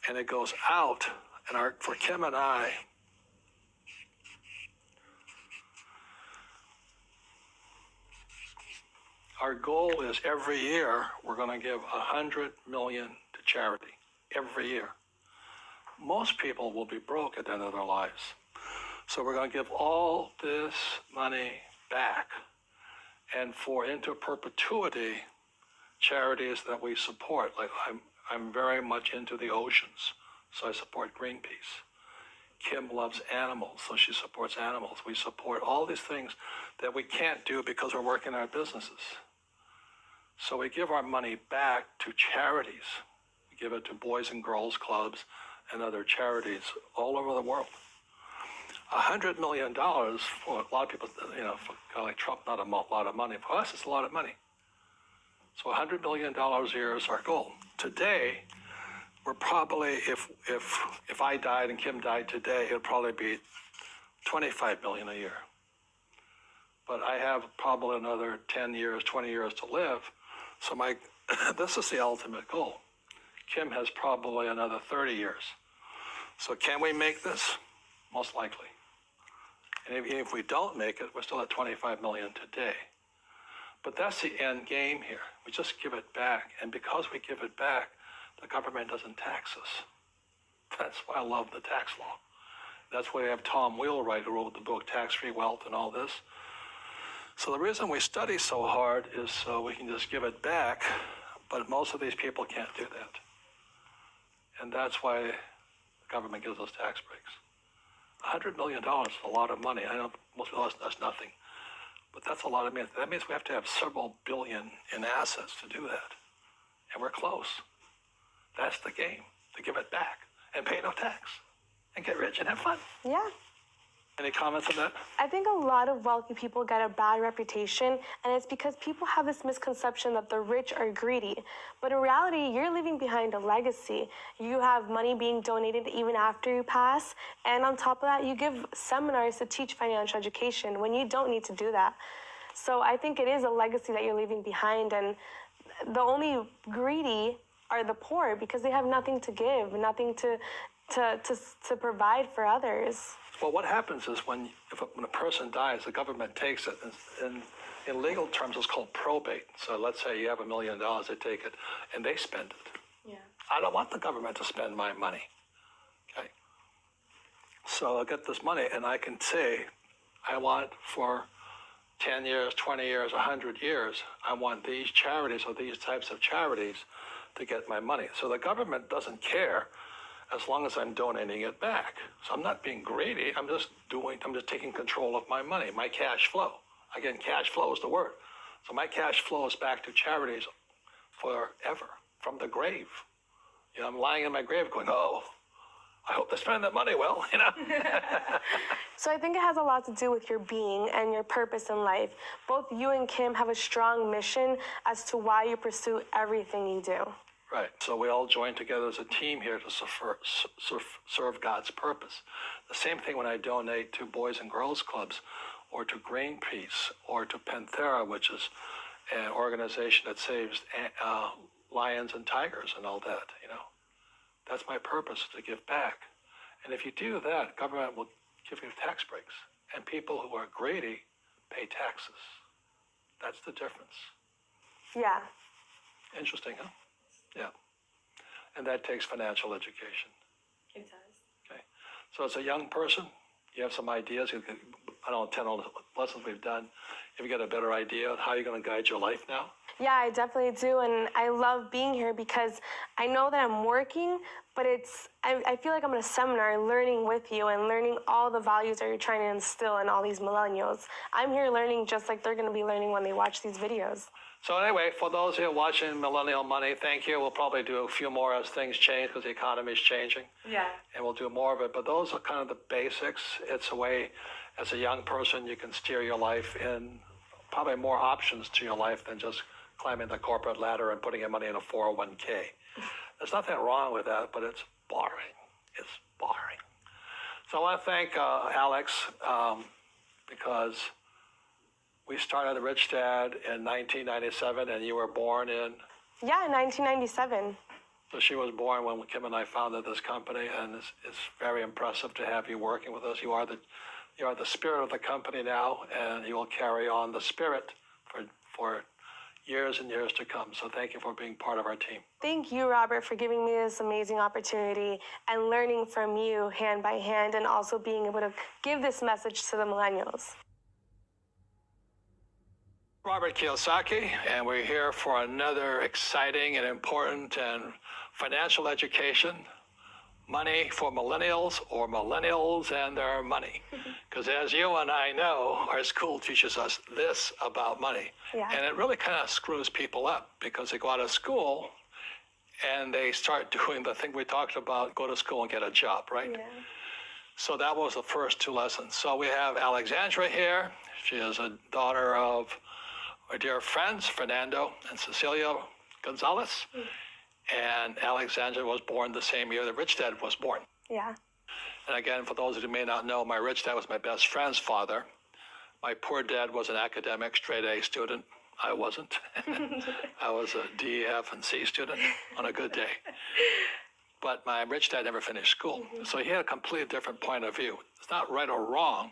And it goes out, and for Kim and I, our goal is every year we're going to give $100 million to charity every year. Most people will be broke at the end of their lives. So we're going to give all this money back. And for into perpetuity, charities that we support, like I'm very much into the oceans, so I support Greenpeace. Kim loves animals, so she supports animals. We support all these things that we can't do because we're working our businesses. So we give our money back to charities. We give it to Boys and Girls Clubs and other charities all over the world. $100 million, for a lot of people, for a guy like Trump, not a lot of money. For us, it's a lot of money. So $100 million a year is our goal. Today, we're probably, if I died and Kim died today, it would probably be $25 million a year. But I have probably another 10 years, 20 years to live. So this is the ultimate goal. Kim has probably another 30 years. So can we make this? Most likely. And if we don't make it, we're still at 25 million today. But that's the end game here. We just give it back. And because we give it back, the government doesn't tax us. That's why I love the tax law. That's why we have Tom Wheelwright, who wrote the book Tax-Free Wealth and all this. So the reason we study so hard is so we can just give it back, but most of these people can't do that. And that's why the government gives us tax breaks. $100 million is a lot of money. I know most people that's nothing, but that's a lot of money. That means we have to have several billion in assets to do that. And we're close. That's the game, to give it back and pay no tax and get rich and have fun. Yeah. Any comments on that? I think a lot of wealthy people get a bad reputation, and it's because people have this misconception that the rich are greedy. But in reality, you're leaving behind a legacy. You have money being donated even after you pass, and on top of that, you give seminars to teach financial education when you don't need to do that. So I think it is a legacy that you're leaving behind, and the only greedy are the poor because they have nothing to give, nothing to provide for others. Well, what happens is when a person dies, the government takes it. In legal terms, it's called probate. So let's say you have $1 million, they take it, and they spend it. Yeah. I don't want the government to spend my money. Okay. So I'll get this money, and I can say, I want for 10 years, 20 years, 100 years, I want these charities or these types of charities to get my money. So the government doesn't care as long as I'm donating it back. So I'm not being greedy, I'm just taking control of my money, my cash flow. Again, cash flow is the word. So my cash flows back to charities forever, from the grave. I'm lying in my grave going, oh, I hope they spend that money well, So I think it has a lot to do with your being and your purpose in life. Both you and Kim have a strong mission as to why you pursue everything you do. Right. So we all join together as a team here to serve God's purpose. The same thing when I donate to Boys and Girls Clubs or to Greenpeace or to Panthera, which is an organization that saves lions and tigers and all that, That's my purpose, to give back. And if you do that, government will give you tax breaks. And people who are greedy pay taxes. That's the difference. Yeah. Interesting, huh? Yeah. And that takes financial education. It does. Okay. So as a young person, you have some ideas. I don't know, 10 lessons we've done. Have you got a better idea of how you're going to guide your life now? Yeah, I definitely do. And I love being here because I know that I'm working, but I feel like I'm in a seminar learning with you and learning all the values that you're trying to instill in all these millennials. I'm here learning just like they're going to be learning when they watch these videos. So anyway, for those who are watching Millennial Money, thank you. We'll probably do a few more as things change because the economy is changing. Yeah. And we'll do more of it. But those are kind of the basics. It's a way, as a young person, you can steer your life in probably more options to your life than just climbing the corporate ladder and putting your money in a 401k. There's nothing wrong with that, but it's boring. It's boring. So I want to thank Alex because we started the Rich Dad in 1997, and you were born in. Yeah, 1997. So she was born when Kim and I founded this company, and it's very impressive to have you working with us. You are the spirit of the company now, and you will carry on the spirit for years and years to come. So thank you for being part of our team. Thank you, Robert, for giving me this amazing opportunity and learning from you hand by hand, and also being able to give this message to the millennials. Robert Kiyosaki, and we're here for another exciting and important and financial education. Money for millennials, or millennials and their money. Because as you and I know, our school teaches us this about money. Yeah. And it really kind of screws people up because they go out of school and they start doing the thing we talked about, go to school and get a job, right? Yeah. So that was the first two lessons. So we have Alexandra here. She is a daughter of our dear friends, Fernando and Cecilia Gonzalez. And Alexandra was born the same year that Rich Dad was born. Yeah. And again, for those who may not know, my rich dad was my best friend's father. My poor dad was an academic, straight A student. I wasn't. I was a D, F, and C student on a good day. But my rich dad never finished school. So he had a completely different point of view. It's not right or wrong,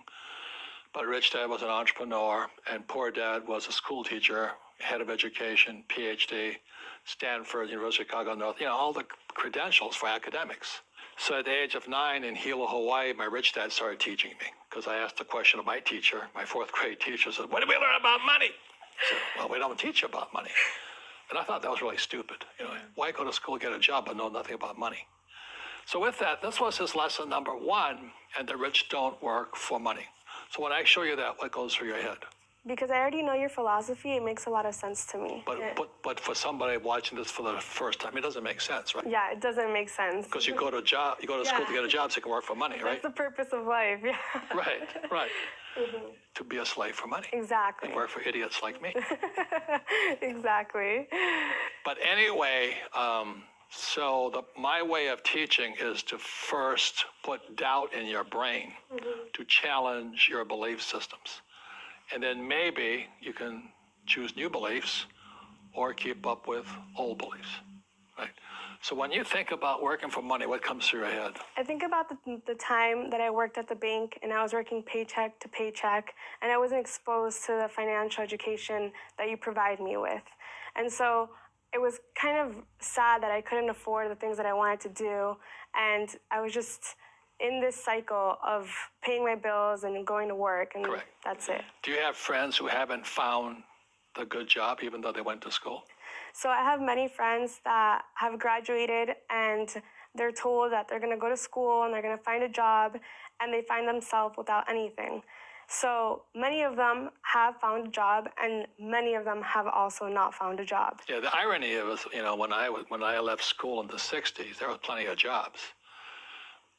but rich dad was an entrepreneur, and poor dad was a school teacher, head of education, PhD, Stanford, University of Chicago North, all the credentials for academics. So at the age of 9 in Hilo, Hawaii, my rich dad started teaching me because I asked the question of my teacher, my fourth grade teacher, said, "What do we learn about money?" I said, "Well, we don't teach you about money." And I thought that was really stupid. Why go to school, get a job, but know nothing about money? So with that, this was his lesson number 1, and the rich don't work for money. So when I show you that, what goes through your head? Because I already know your philosophy, it makes a lot of sense to me. But for somebody watching this for the first time, it doesn't make sense, right? Yeah, it doesn't make sense. Because you go to school to get a job so you can work for money, right? That's the purpose of life, yeah. Right. To be a slave for money. Exactly. And work for idiots like me. Exactly. But anyway, my way of teaching is to first put doubt in your brain to challenge your belief systems. And then maybe you can choose new beliefs or keep up with old beliefs, right? So when you think about working for money, what comes through your head? I think about the time that I worked at the bank, and I was working paycheck to paycheck, and I wasn't exposed to the financial education that you provide me with. And so it was kind of sad that I couldn't afford the things that I wanted to do, and I was just in this cycle of paying my bills and going to work, and Correct. That's it. Do you have friends who haven't found the good job even though they went to school? So I have many friends that have graduated, and they're told that they're going to go to school and they're going to find a job, and they find themselves without anything. So many of them have found a job, and many of them have also not found a job. Yeah, the irony is, when I left school in the 60s, there were plenty of jobs.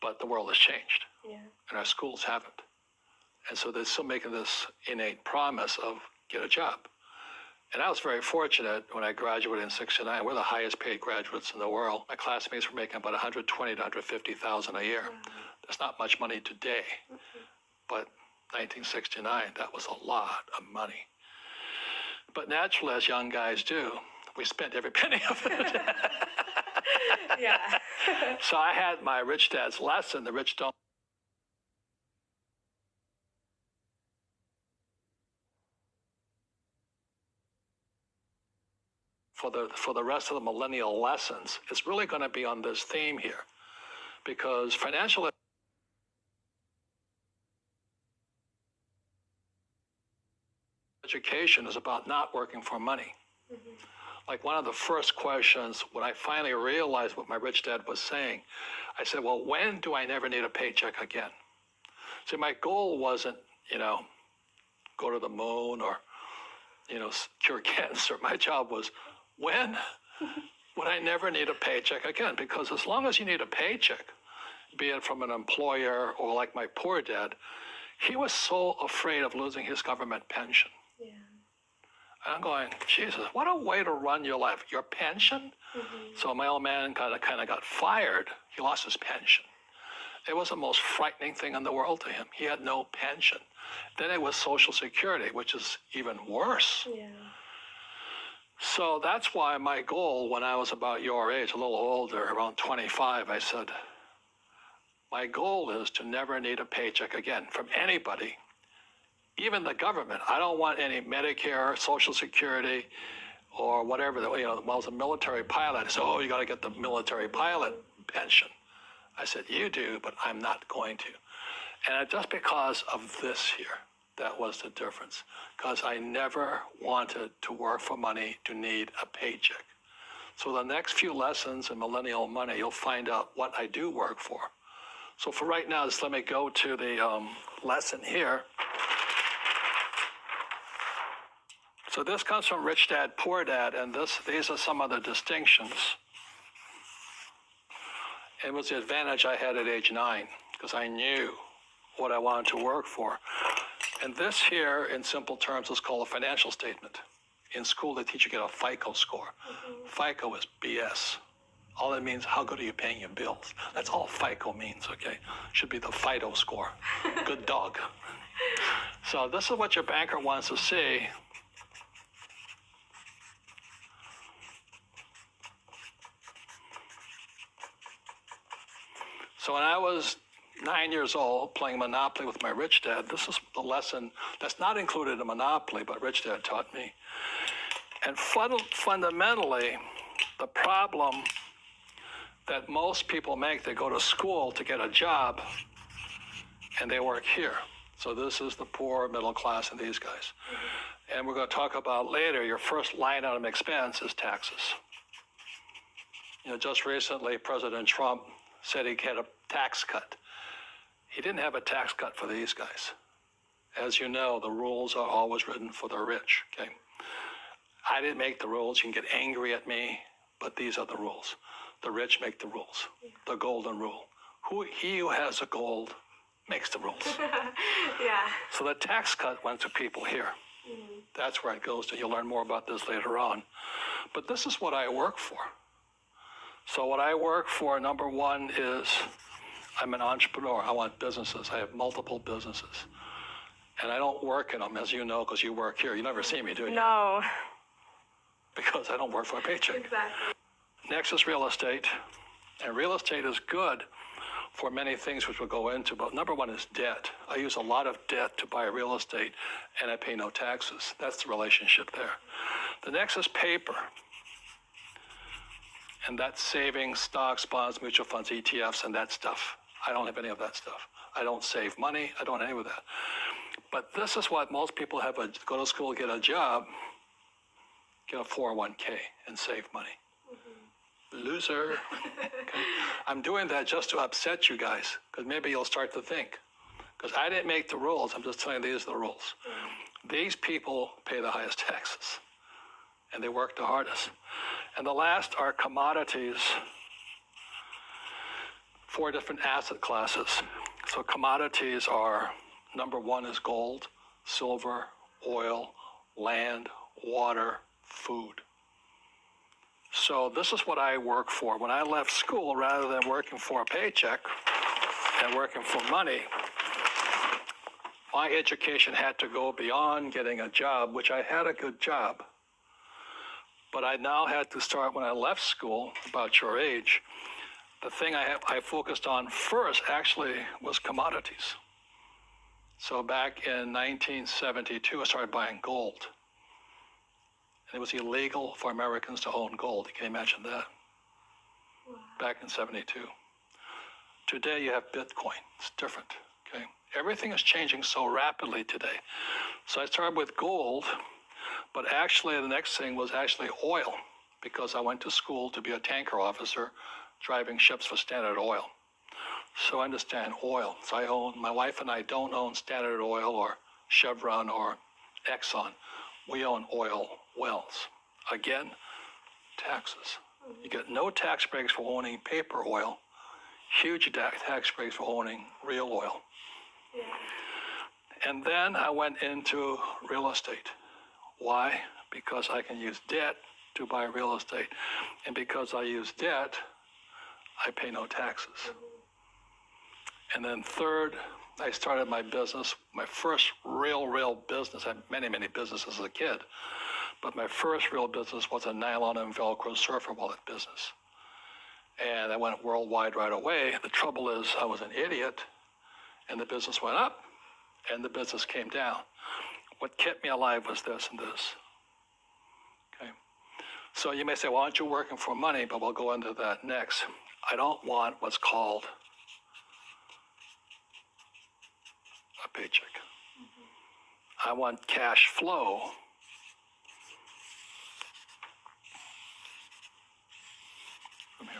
But the world has changed, and our schools haven't. And so they're still making this innate promise of get a job. And I was very fortunate when I graduated in '69. We're the highest paid graduates in the world. My classmates were making about $120,000 to $150,000 a year. That's not much money today, but 1969, that was a lot of money. But naturally, as young guys do, we spent every penny of it. Yeah. So I had my rich dad's lesson, the rich don't. For the rest of the millennial lessons, it's really going to be on this theme here, because financial education is about not working for money. Like one of the first questions, when I finally realized what my rich dad was saying, I said, well, when do I never need a paycheck again? See, my goal wasn't, go to the moon or, cure cancer. My job was, when would I never need a paycheck again? Because as long as you need a paycheck, be it from an employer or like my poor dad, he was so afraid of losing his government pension. Yeah. And I'm going, Jesus, what a way to run your life. Your pension? So my old man kind of got fired. He lost his pension. It was the most frightening thing in the world to him. He had no pension. Then it was Social Security, which is even worse. Yeah. So that's why my goal when I was about your age, a little older, around 25, I said, my goal is to never need a paycheck again from anybody, even the government. I don't want any Medicare, Social Security, or whatever. When I was a military pilot, I said, oh, you got to get the military pilot pension. I said, you do, but I'm not going to. And just because of this here, that was the difference. Because I never wanted to work for money to need a paycheck. So the next few lessons in Millennial Money, you'll find out what I do work for. So for right now, just let me go to the lesson here. So this comes from Rich Dad, Poor Dad, and these are some of the distinctions. It was the advantage I had at age 9, because I knew what I wanted to work for. And this here, in simple terms, is called a financial statement. In school, they teach you to get a FICO score. FICO is BS. All it means, how good are you paying your bills? That's all FICO means, okay? Should be the FIDO score. Good dog. So this is what your banker wants to see. So when I was 9 years old, playing Monopoly with my rich dad, this is the lesson that's not included in Monopoly, but rich dad taught me. And fundamentally, the problem that most people make, they go to school to get a job, and they work here. So this is the poor, middle class, and these guys. And we're going to talk about later, your first line item expense is taxes. Just recently, President Trump said he had a tax cut. He didn't have a tax cut for these guys. As you know, the rules are always written for the rich, okay? I didn't make the rules. You can get angry at me, but these are the rules. The rich make the rules, the golden rule. He who has a gold makes the rules. Yeah. So the tax cut went to people here. That's where it goes to. You'll learn more about this later on. But this is what I work for. So what I work for, number one, is I'm an entrepreneur. I want businesses. I have multiple businesses. And I don't work in them, as you know, because you work here. You never see me, do you? No. Because I don't work for a paycheck. Exactly. Next is real estate. And real estate is good for many things which we'll go into. But number one is debt. I use a lot of debt to buy real estate, and I pay no taxes. That's the relationship there. The next is paper. And that's savings, stocks, bonds, mutual funds, ETFs, and that stuff. I don't have any of that stuff. I don't save money. I don't have any of that. But this is what most people have: go to school, get a job, get a 401k, and save money. Loser. Okay. I'm doing that just to upset you guys, because maybe you'll start to think. Because I didn't make the rules. I'm just telling you these are the rules. These people pay the highest taxes, and they work the hardest. And the last are commodities. 4 different asset classes. So commodities are, number one is gold, silver, oil, land, water, food. So this is what I work for. When I left school, rather than working for a paycheck and working for money, my education had to go beyond getting a job, which I had a good job. But I now had to start, when I left school, about your age, the thing I focused on first actually was commodities. So back in 1972, I started buying gold. And it was illegal for Americans to own gold. You can imagine that. Wow. Back in 72. Today you have Bitcoin. It's different, okay? Everything is changing so rapidly today. So I started with gold, but actually the next thing was actually oil, because I went to school to be a tanker officer driving ships for Standard Oil. So I understand oil. So my wife and I don't own Standard Oil or Chevron or Exxon. We own oil wells. Again, taxes. You get no tax breaks for owning paper oil, huge tax breaks for owning real oil. Yeah. And then I went into real estate. Why? Because I can use debt to buy real estate. And because I use debt, I pay no taxes. And then third, I started my business, my first real business. I had many businesses as a kid, but my first real business was a nylon and Velcro surfer wallet business. And I went worldwide right away. The trouble is I was an idiot, and the business went up, and the business came down. What kept me alive was this and this. Okay. So you may say, well, aren't you working for money? But we'll go into that next. I don't want what's called a paycheck. I want cash flow. From here.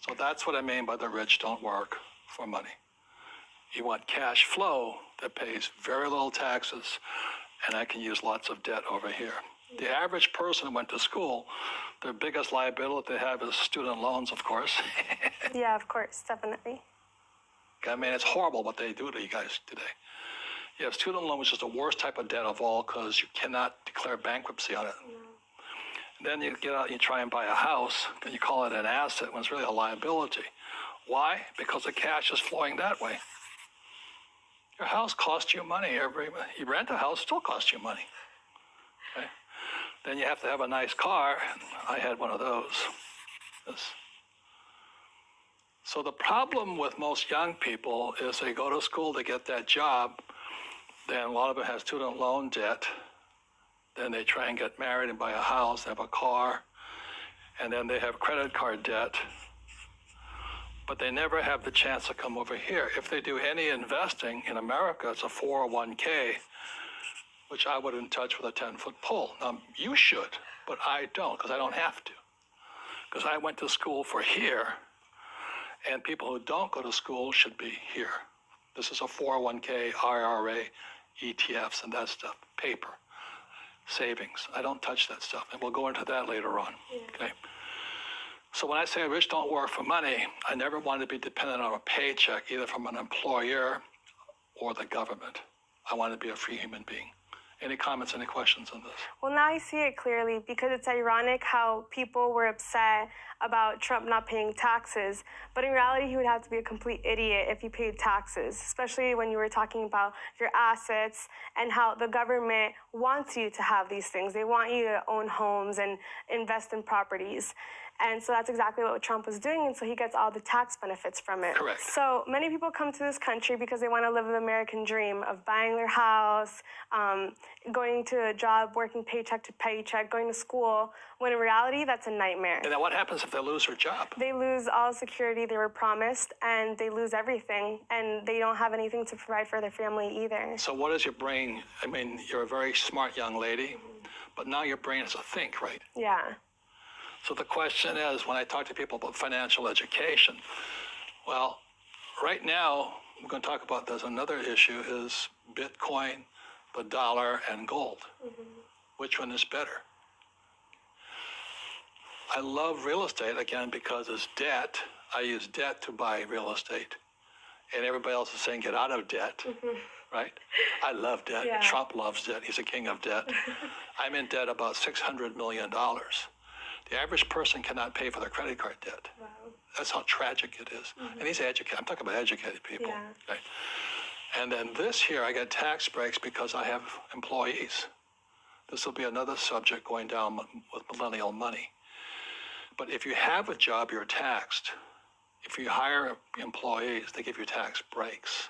So that's what I mean by the rich don't work for money. You want cash flow that pays very little taxes, and I can use lots of debt over here. The average person who went to school, their biggest liability they have is student loans, of course. Yeah, of course, definitely. I mean, it's horrible what they do to you guys today. Yeah, student loan, which is the worst type of debt of all because you cannot declare bankruptcy on it. Then you get out and you try and buy a house, and you call it an asset when it's really a liability. Why? Because the cash is flowing that way. Your house costs you money you rent a house, still costs you money. Okay? Then you have to have a nice car. I had one of those. This. So the problem with most young people is they go to school to get that job, then a lot of them have student loan debt. Then they try and get married and buy a house, have a car, and then they have credit card debt. But they never have the chance to come over here. If they do any investing in America, it's a 401k, which I wouldn't touch with a 10-foot pole. Now, you should, but I don't, because I don't have to. Because I went to school for here, and people who don't go to school should be here. This is a 401k, IRA, ETFs, and that stuff, paper, savings. I don't touch that stuff, and we'll go into that later on, okay? So when I say rich don't work for money, I never wanted to be dependent on a paycheck, either from an employer or the government. I wanted to be a free human being. Any comments, any questions on this? Well, now I see it clearly because it's ironic how people were upset about Trump not paying taxes, but in reality, he would have to be a complete idiot if he paid taxes, especially when you were talking about your assets and how the government wants you to have these things. They want you to own homes and invest in properties. And so that's exactly what Trump was doing, and so he gets all the tax benefits from it. Correct. So many people come to this country because they want to live the American dream of buying their house, going to a job, working paycheck to paycheck, going to school, when in reality, that's a nightmare. And then what happens if they lose their job? They lose all security they were promised, and they lose everything, and they don't have anything to provide for their family either. So what is your brain? I mean, you're a very smart young lady, but now your brain is a think, right? Yeah. So the question is, when I talk to people about financial education, well, right now, we're going to talk about there's another issue is Bitcoin, the dollar, and gold. Which one is better? I love real estate, again, because it's debt. I use debt to buy real estate. And everybody else is saying get out of debt, right? I love debt. Yeah. Trump loves debt. He's a king of debt. I'm in debt about $600 million. The average person cannot pay for their credit card debt. Wow. That's how tragic it is. And he's educated. I'm talking about educated people. Yeah. Okay? And then this here, I get tax breaks because I have employees. This will be another subject going down with millennial money. But if you have a job, you're taxed. If you hire employees, they give you tax breaks.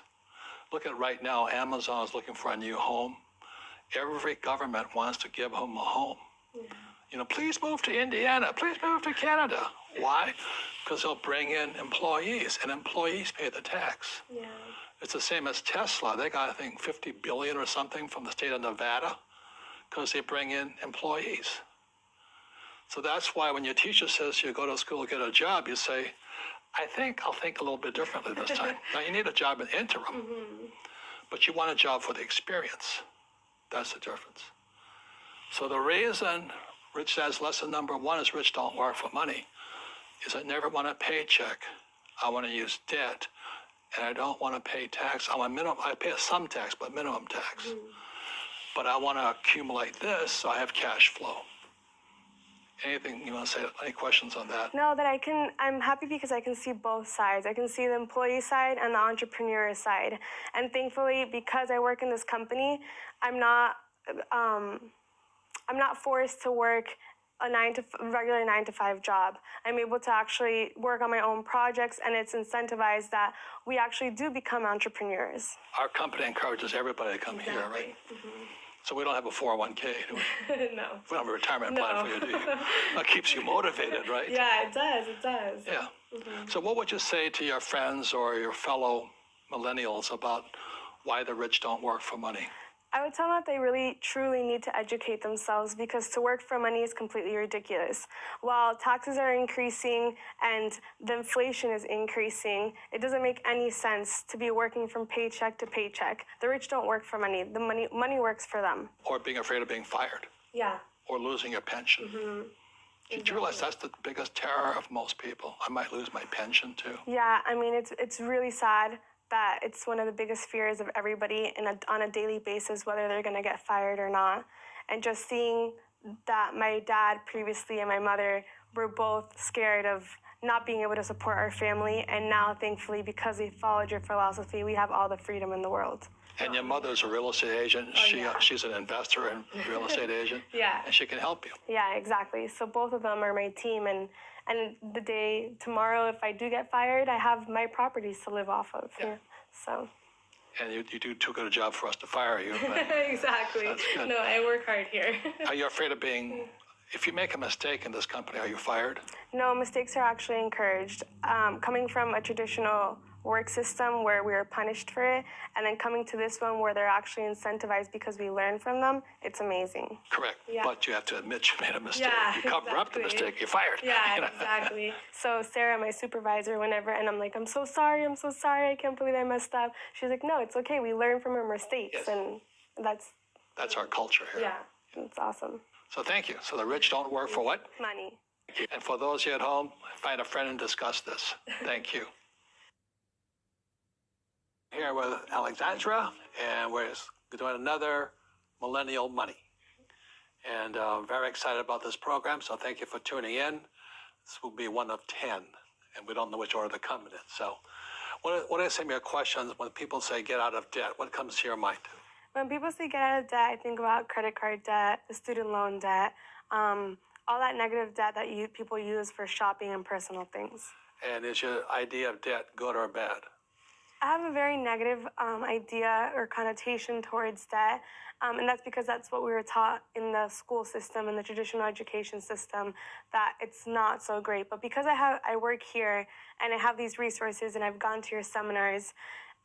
Look at right now, Amazon is looking for a new home. Every government wants to give them a home. Yeah. You know, please move to Indiana, please move to Canada. Why? Because they'll bring in employees, and employees pay the tax. Yeah. It's the same as Tesla. They got, I think, $50 billion or something from the state of Nevada because they bring in employees. So that's why when your teacher says you go to school, get a job, you say, I think I'll think a little bit differently this time. Now, you need a job in the interim, but you want a job for the experience. That's the difference. So the reason Rich Dad's lesson number one is rich don't work for money is I never want a paycheck. I want to use debt, and I don't want to pay tax. I pay some tax, but minimum tax. But I want to accumulate this so I have cash flow. Anything you want to say? Any questions on that? No, I'm happy because I can see both sides. I can see the employee side and the entrepreneur side. And thankfully, because I work in this company, I'm not forced to work a regular 9 to 5 job. I'm able to actually work on my own projects, and it's incentivized that we actually do become entrepreneurs. Our company encourages everybody to come here, right? Mm-hmm. So we don't have a 401k, do we? No. We don't have a retirement plan for you, do you? That keeps you motivated, right? Yeah, it does. Yeah. Mm-hmm. So what would you say to your friends or your fellow millennials about why the rich don't work for money? I would tell them that they really, truly need to educate themselves, because to work for money is completely ridiculous. While taxes are increasing and the inflation is increasing, it doesn't make any sense to be working from paycheck to paycheck. The rich don't work for money. The money works for them. Or being afraid of being fired. Yeah. Or losing your pension. Mm-hmm. Do you realize that's the biggest terror of most people? I might lose my pension too. Yeah, I mean, it's really sad that it's one of the biggest fears of everybody on a daily basis, whether they're going to get fired or not. And just seeing that my dad previously and my mother were both scared of not being able to support our family. And now, thankfully, because we followed your philosophy, we have all the freedom in the world. And your mother's a real estate agent. She's an investor and real estate agent. Yeah. And she can help you. Yeah, exactly. So both of them are my team. And the day tomorrow, if I do get fired, I have my properties to live off of here. So. And you do too good a job for us to fire you. But exactly. No, I work hard here. Are you afraid of being, if you make a mistake in this company, are you fired? No, mistakes are actually encouraged. Coming from a traditional work system where we are punished for it, and then coming to this one where they're actually incentivized because we learn from them, it's amazing. Correct. Yeah. But you have to admit you made a mistake. Yeah, you cover up the mistake, you're fired. Yeah, exactly. So Sarah, my supervisor, whenever, and I'm like, I'm so sorry, I can't believe I messed up. She's like, no, it's okay, we learn from our mistakes. Yes. And that's our culture here. Yeah, it's awesome. So thank you. So the rich don't work for what? Money. And for those of you at home, find a friend and discuss this. Thank you. Here with Alexandra, and we're doing another Millennial Money. And very excited about this program, so thank you for tuning in. This will be one of 10, and we don't know which order they're coming in. So when I say your questions, when people say get out of debt, what comes to your mind? When people say get out of debt, I think about credit card debt, the student loan debt, all that negative debt that people use for shopping and personal things. And is your idea of debt good or bad? I have a very negative idea or connotation towards debt, and that's because that's what we were taught in the school system and the traditional education system, that it's not so great. But because I work here and I have these resources and I've gone to your seminars,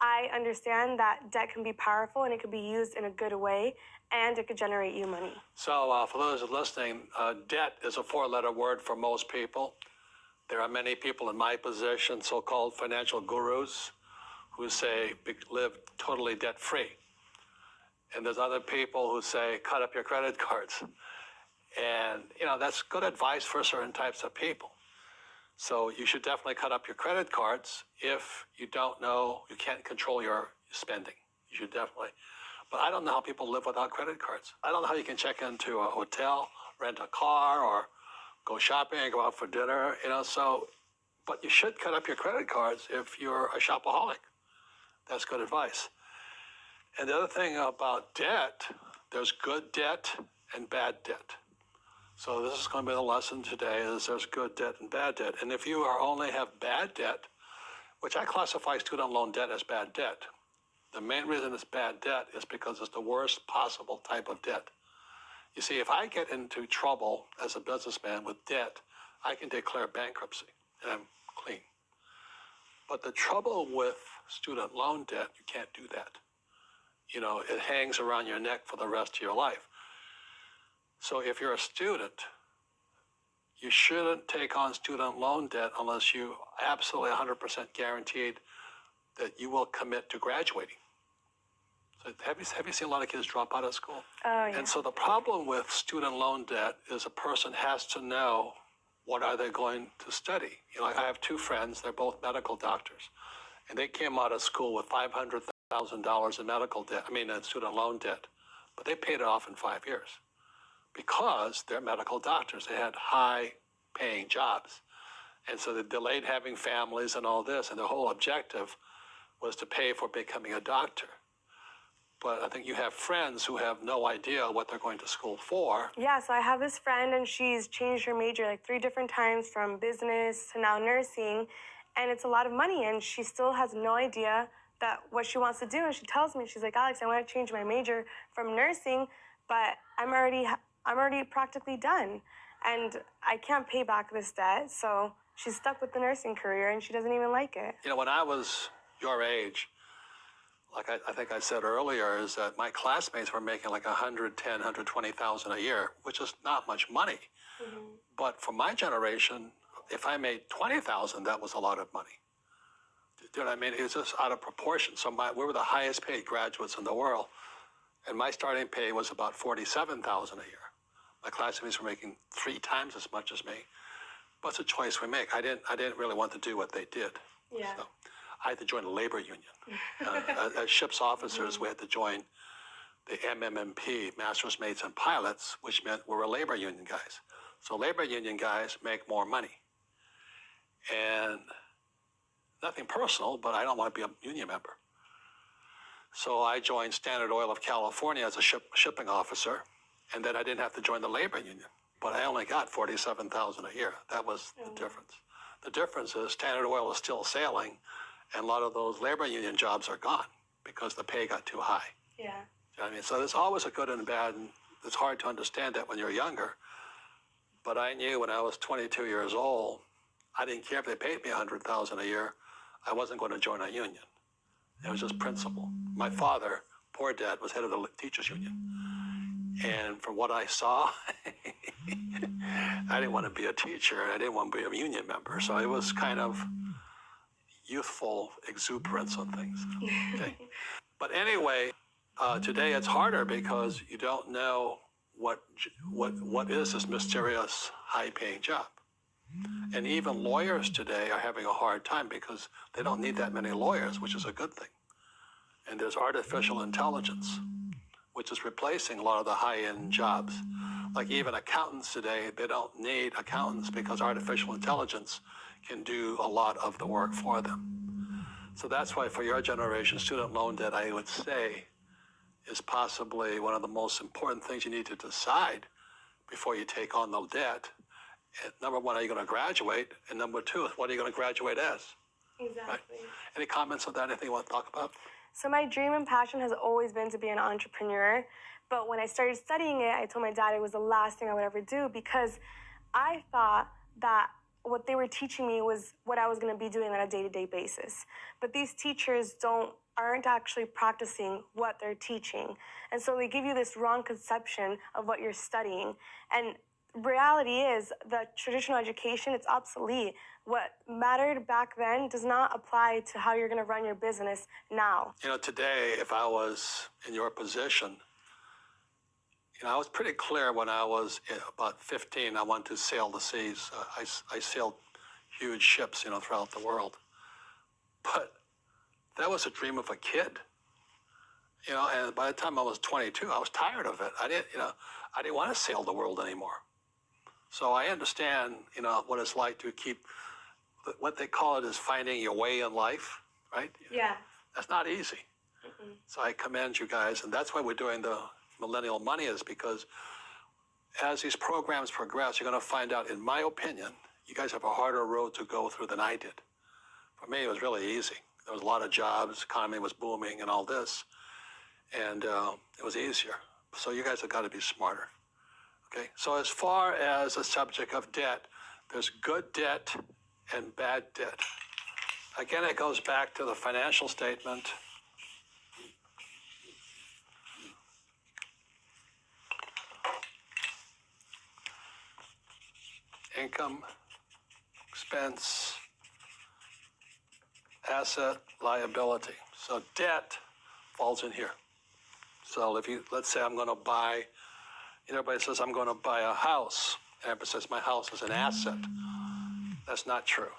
I understand that debt can be powerful and it can be used in a good way, and it could generate you money. So for those listening, debt is a 4-letter word for most people. There are many people in my position, so-called financial gurus, who say live totally debt-free. And there's other people who say cut up your credit cards. And, that's good advice for certain types of people. So you should definitely cut up your credit cards if you don't know, you can't control your spending. You should definitely. But I don't know how people live without credit cards. I don't know how you can check into a hotel, rent a car, or go shopping and go out for dinner, but you should cut up your credit cards if you're a shopaholic. That's good advice. And the other thing about debt, there's good debt and bad debt. So this is going to be the lesson today, is there's good debt and bad debt. And if you only have bad debt, which I classify student loan debt as bad debt, the main reason it's bad debt is because it's the worst possible type of debt. You see, if I get into trouble as a businessman with debt, I can declare bankruptcy and I'm clean. But the trouble with student loan debt, you can't do that. It hangs around your neck for the rest of your life. So if you're a student, you shouldn't take on student loan debt unless you absolutely 100% guaranteed that you will commit to graduating. So have you seen a lot of kids drop out of school? Oh, yeah. And so the problem with student loan debt is a person has to know what are they going to study. I have 2 friends, they're both medical doctors, and they came out of school with $500,000 in student loan debt, but they paid it off in 5 years because they're medical doctors. They had high-paying jobs. And so they delayed having families and all this, and their whole objective was to pay for becoming a doctor. But I think you have friends who have no idea what they're going to school for. Yeah, so I have this friend, and she's changed her major like 3 different times from business to now nursing, and it's a lot of money, and she still has no idea that what she wants to do. And she tells me, she's like, Alex, I want to change my major from nursing, but I'm already practically done, and I can't pay back this debt, so she's stuck with the nursing career, and she doesn't even like it. You know, when I was your age, like I think I said earlier, is that my classmates were making like 110, 120,000 a year, which is not much money. Mm-hmm. But for my generation, if I made 20,000, that was a lot of money. Do you know what I mean? It was just out of proportion. So we were the highest paid graduates in the world, and my starting pay was about 47,000 a year. My classmates were making 3 times as much as me. But it's a choice we make. I didn't really want to do what they did. Yeah. So I had to join a labor union. As ship's officers, we had to join the MMMP, Masters, Mates, and Pilots, which meant we were labor union guys. So labor union guys make more money. And nothing personal, but I don't want to be a union member. So I joined Standard Oil of California as a shipping officer, and then I didn't have to join the labor union. But I only got 47,000 a year. That was the difference. The difference is Standard Oil is still sailing, and a lot of those labor union jobs are gone because the pay got too high. Yeah. You know what I mean? So there's always a good and a bad, and it's hard to understand that when you're younger. But I knew when I was 22 years old, I didn't care if they paid me 100,000 a year. I wasn't going to join a union. It was just principle. My father, poor dad, was head of the teachers union. And from what I saw, I didn't want to be a teacher. I didn't want to be a union member. So it was kind of youthful exuberance on things. Okay. But anyway, today it's harder because you don't know what is this mysterious high-paying job. And even lawyers today are having a hard time because they don't need that many lawyers, which is a good thing. And there's artificial intelligence, which is replacing a lot of the high-end jobs. Like even accountants today, they don't need accountants because artificial intelligence can do a lot of the work for them. So that's why for your generation, student loan debt, I would say, is possibly one of the most important things you need to decide before you take on the debt. And number one, are you going to graduate? And number two, what are you going to graduate as? Exactly. Right? Any comments on that? Anything you want to talk about? So my dream and passion has always been to be an entrepreneur. But when I started studying it, I told my dad it was the last thing I would ever do because I thought that what they were teaching me was what I was going to be doing on a day-to-day basis. But these teachers aren't actually practicing what they're teaching. And so they give you this wrong conception of what you're studying. And reality is the traditional education, it's obsolete. What mattered back then does not apply to how you're going to run your business now. You know, today, if I was in your position, I was pretty clear when I was about 15, I wanted to sail the seas. I sailed huge ships, throughout the world. But that was a dream of a kid. And by the time I was 22, I was tired of it. I didn't want to sail the world anymore. So I understand, what it's like to keep, what they call it is finding your way in life, right? Yeah. That's not easy. Mm-mm. So I commend you guys, and that's why we're doing the Millennial Money, is because as these programs progress, you're going to find out, in my opinion, you guys have a harder road to go through than I did. For me, it was really easy. There was a lot of jobs, economy was booming and all this, and it was easier. So you guys have got to be smarter. Okay, so as far as the subject of debt, there's good debt and bad debt. Again, it goes back to the financial statement. Income, expense, asset, liability. So debt falls in here. So let's say I'm going to buy, everybody says I'm going to buy a house. And everybody says my house is an asset. That's not true.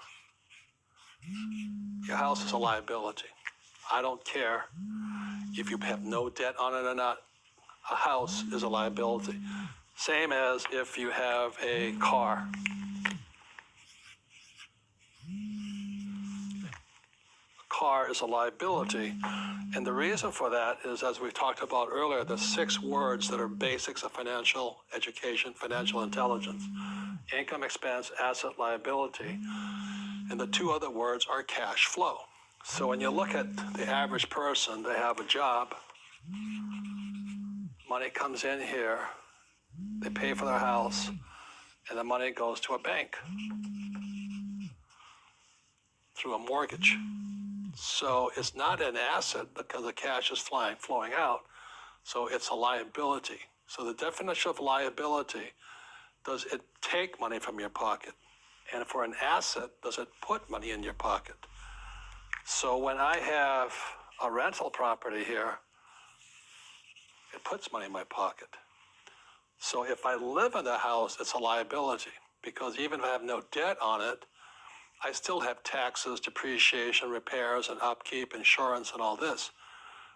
Your house is a liability. I don't care if you have no debt on it or not. A house is a liability. Same as if you have a car. A car is a liability. And the reason for that is, as we talked about earlier, the 6 words that are basics of financial education, financial intelligence: income, expense, asset, liability. And the 2 other words are cash flow. So when you look at the average person, they have a job, money comes in here, they pay for their house, and the money goes to a bank through a mortgage. So it's not an asset because the cash is flowing out. So it's a liability. So the definition of liability, does it take money from your pocket? And for an asset, does it put money in your pocket? So when I have a rental property here, it puts money in my pocket. So if I live in the house, it's a liability, because even if I have no debt on it, I still have taxes, depreciation, repairs, and upkeep, insurance, and all this.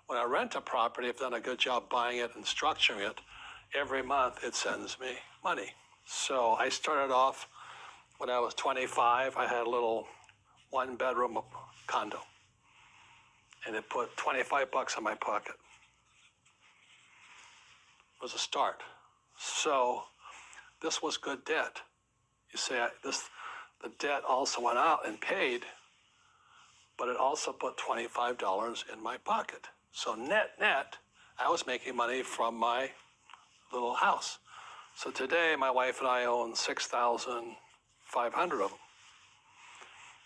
When I rent a property, I've done a good job buying it and structuring it. Every month, it sends me money. So I started off when I was 25. I had a little 1-bedroom condo, and it put $25 in my pocket. It was a start. So this was good debt. You say the debt also went out and paid, but it also put $25 in my pocket. So net, I was making money from my little house. So today, my wife and I own 6,500 of them.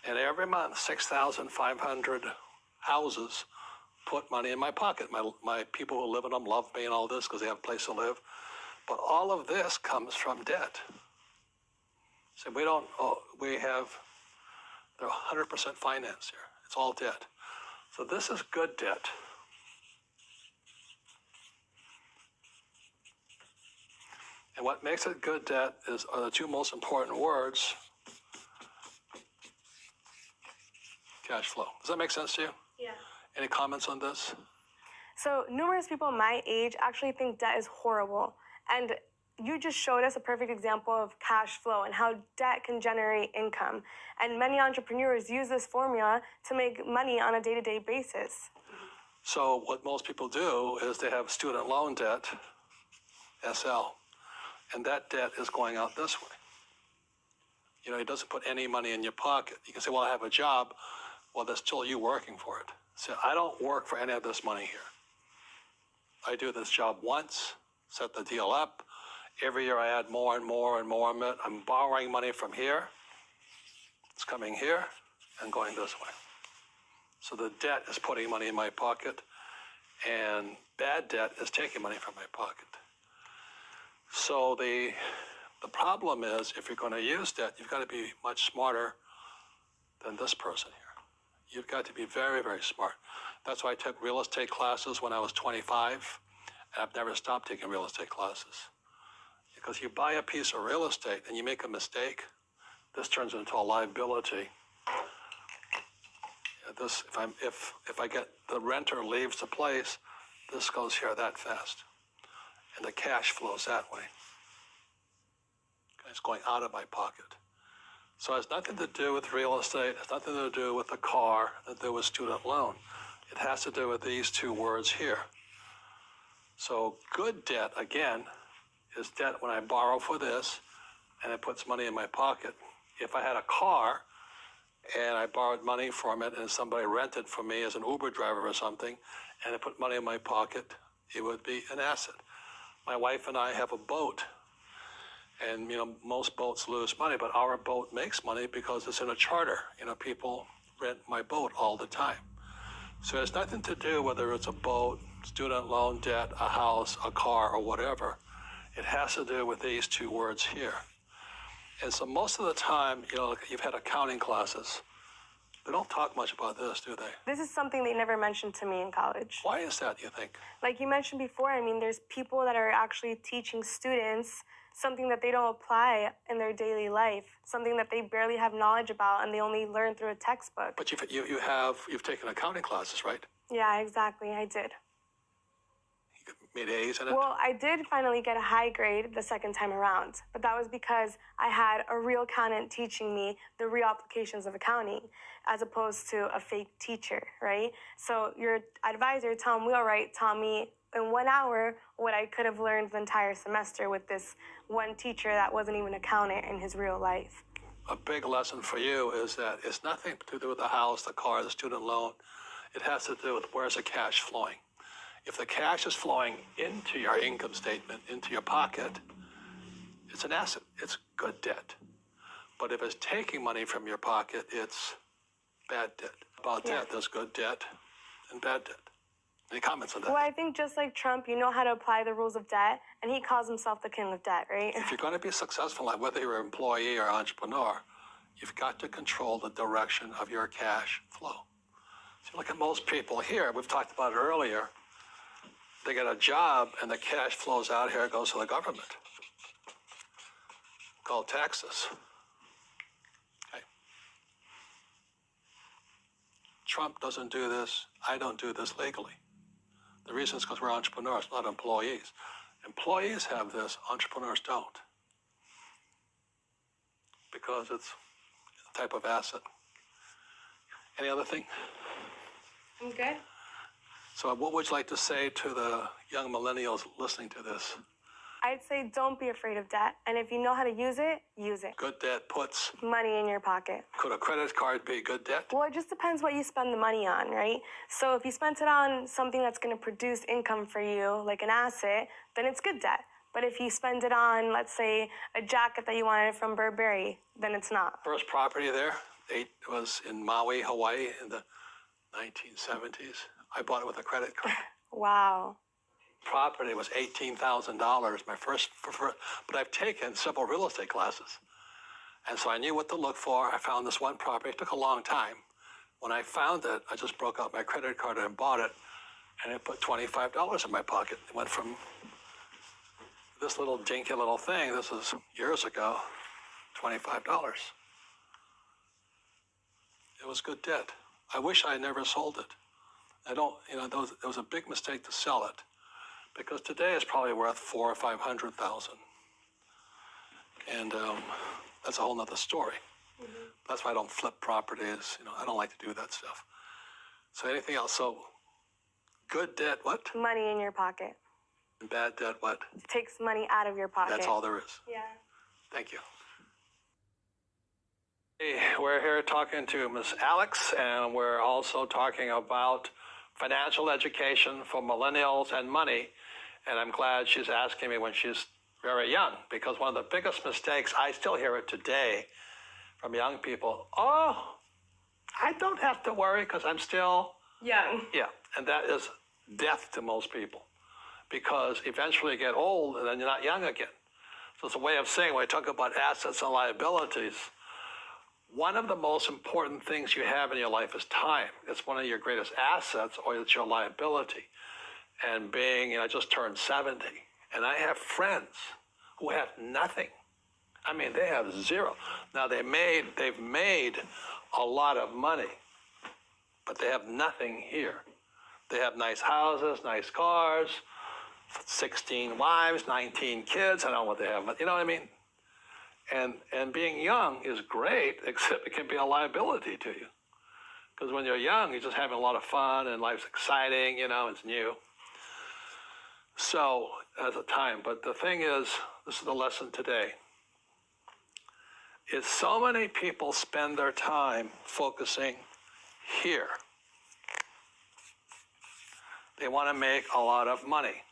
And every month, 6,500 houses put money in my pocket. My people who live in them love me and all this because they have a place to live. But all of this comes from debt. So they're 100% finance here. It's all debt. So this is good debt. And what makes it good debt are the 2 most important words: cash flow. Does that make sense to you? Yeah. Any comments on this? So numerous people my age actually think debt is horrible. And you just showed us a perfect example of cash flow and how debt can generate income. And many entrepreneurs use this formula to make money on a day-to-day basis. So what most people do is they have student loan debt, SL, and that debt is going out this way. You know, it doesn't put any money in your pocket. You can say, well, I have a job. Well, that's still you working for it. So I don't work for any of this money here. I do this job once, set the deal up. Every year I add more and more and more of it. I'm borrowing money from here. It's coming here and going this way. So the debt is putting money in my pocket, and bad debt is taking money from my pocket. So the problem is, if you're going to use debt, you've got to be much smarter than this person here. You've got to be very, very smart. That's why I took real estate classes when I was 25, and I've never stopped taking real estate classes. Because you buy a piece of real estate and you make a mistake, this turns into a liability. If I get the renter leaves the place, this goes here that fast, and the cash flows that way. It's going out of my pocket. So it has nothing to do with real estate. It has nothing to do with the car. It has to do with student loan. It has to do with these 2 words here. So good debt, again, is debt when I borrow for this and it puts money in my pocket. If I had a car and I borrowed money from it and somebody rented from me as an Uber driver or something, and it put money in my pocket, it would be an asset. My wife and I have a boat, and most boats lose money, but our boat makes money because it's in a charter. People rent my boat all the time. So it has nothing to do whether it's a boat, student loan debt, a house, a car, or whatever. It has to do with these 2 words here. And so most of the time, you've had accounting classes. They don't talk much about this, do they? This is something they never mentioned to me in college. Why is that, you think? Like you mentioned before, there's people that are actually teaching students something that they don't apply in their daily life, something that they barely have knowledge about and they only learn through a textbook. But you've taken accounting classes, right? Yeah, exactly. I did. You made A's in it? Well, I did finally get a high grade the second time around, but that was because I had a real accountant teaching me the real applications of accounting as opposed to a fake teacher, right? So your advisor, Tom Wheelwright, taught me in 1 hour what I could have learned the entire semester with this one teacher that wasn't even an accountant in his real life. A big lesson for you is that it's nothing to do with the house, the car, the student loan. It has to do with where's the cash flowing. If the cash is flowing into your income statement, into your pocket, it's an asset. It's good debt. But if it's taking money from your pocket, it's bad debt. About debt, there's good debt and bad debt. Any comments on that? Well, I think just like Trump, you know how to apply the rules of debt, and he calls himself the king of debt, right? If you're going to be successful, like whether you're an employee or entrepreneur, you've got to control the direction of your cash flow. So look at most people here. We've talked about it earlier. They get a job, and the cash flows out here, goes to the government. Called taxes. Okay. Trump doesn't do this. I don't do this legally. The reason is because we're entrepreneurs, not employees. Employees have this, entrepreneurs don't. Because it's a type of asset. Any other thing? I'm good. So what would you like to say to the young millennials listening to this? I'd say don't be afraid of debt, and if you know how to use it, use it. Good debt puts Money in your pocket. Could a credit card be good debt? Well, it just depends what you spend the money on, right? So if you spent it on something that's going to produce income for you, like an asset, then it's good debt. But if you spend it on, let's say, a jacket that you wanted from Burberry, then it's not. First property there, it was in Maui, Hawaii in the 1970s. I bought it with a credit card. Wow. Property was $18,000, my first, but I've taken several real estate classes. And so I knew what to look for. I found this one property. It took a long time. When I found it, I just broke out my credit card and bought it, and it put $25 in my pocket. It went from this little dinky little thing, this was years ago, $25. It was good debt. I wish I had never sold it. I don't, it was a big mistake to sell it, because today it's probably worth $400,000 or $500,000. And that's a whole nother story. Mm-hmm. That's why I don't flip properties. I don't like to do that stuff. So anything else? So good debt, what? Money in your pocket. And bad debt, what? Takes money out of your pocket. That's all there is. Yeah. Thank you. Hey, we're here talking to Miss Alex, and we're also talking about financial education for millennials and money. And I'm glad she's asking me when she's very young, because one of the biggest mistakes, I still hear it today from young people, oh, I don't have to worry because I'm still young. Yeah, and that is death to most people, because eventually you get old and then you're not young again. So it's a way of saying, when I talk about assets and liabilities, one of the most important things you have in your life is time. It's one of your greatest assets, or it's your liability. And being, I just turned 70, and I have friends who have nothing. I mean, they have zero. Now, they've made a lot of money, but they have nothing here. They have nice houses, nice cars, 16 wives, 19 kids. I don't know what they have, but you know what I mean? And being young is great, except it can be a liability to you. Because when you're young, you're just having a lot of fun, and life's exciting, it's new. So, at the time, but the thing is, this is the lesson today, is so many people spend their time focusing here. They want to make a lot of money.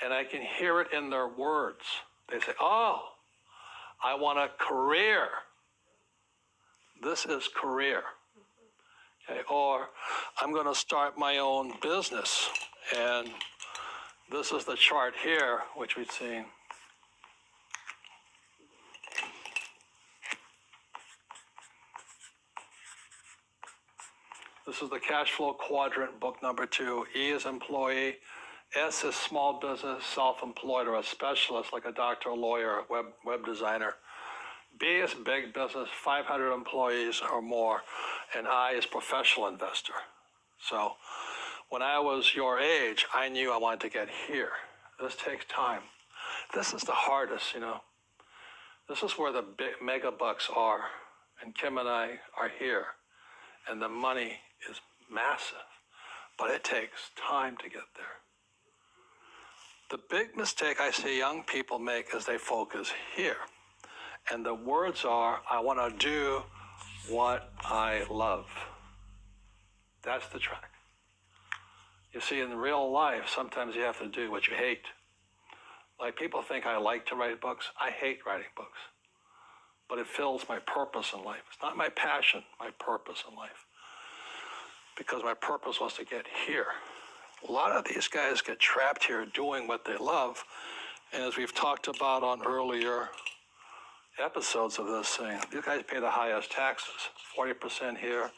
And I can hear it in their words. They say, oh, I want a career. This is career. Okay, or I'm going to start my own business. And this is the chart here, which we've seen. This is the cash flow quadrant, book number 2. E is employee. S is small business, self-employed, or a specialist like a doctor, a lawyer, a web designer. B is big business, 500 employees or more. And I is professional investor. So When I was your age, I knew I wanted to get here. This takes time. This is the hardest, you know. This is where the big mega bucks are. And Kim and I are here. And the money is massive. But it takes time to get there. The big mistake I see young people make is they focus here. And the words are, I want to do what I love. That's the track. You see, in real life, sometimes you have to do what you hate. Like people think I like to write books. I hate writing books. But it fills my purpose in life. It's not my passion, my purpose in life. Because my purpose was to get here. A lot of these guys get trapped here doing what they love. And as we've talked about on earlier episodes of this thing, these guys pay the highest taxes. 40% here,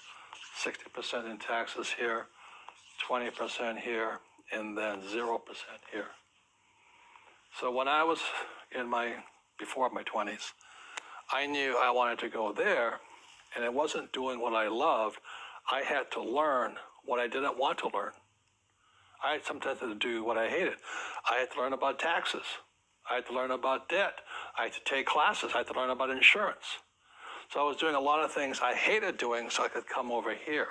60% in taxes here, 20% here, and then 0% here. So when I was before my 20s, I knew I wanted to go there, and it wasn't doing what I loved. I had to learn what I didn't want to learn. I had sometimes to do what I hated. I had to learn about taxes. I had to learn about debt. I had to take classes. I had to learn about insurance. So I was doing a lot of things I hated doing so I could come over here.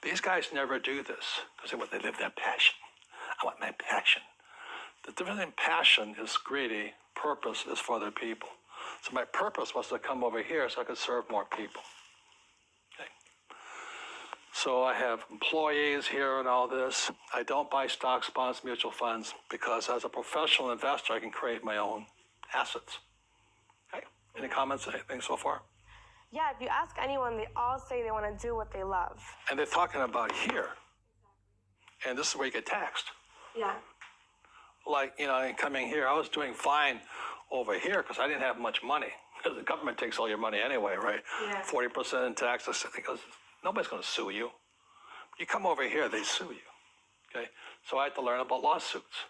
These guys never do this because they live their passion. I want my passion. The difference in passion is greedy. Purpose is for other people. So my purpose was to come over here so I could serve more people. Okay. So I have employees here and all this. I don't buy stocks, bonds, mutual funds because as a professional investor, I can create my own assets. Okay. Any comments, anything so far? Yeah, if you ask anyone, they all say they want to do what they love. And they're talking about here. And this is where you get taxed. Yeah. Like, you know, coming here, I was doing fine over here because I didn't have much money. Because the government takes all your money anyway, right? Yeah. 40% in taxes because nobody's going to sue you. You come over here, they sue you. Okay? So I had to learn about lawsuits.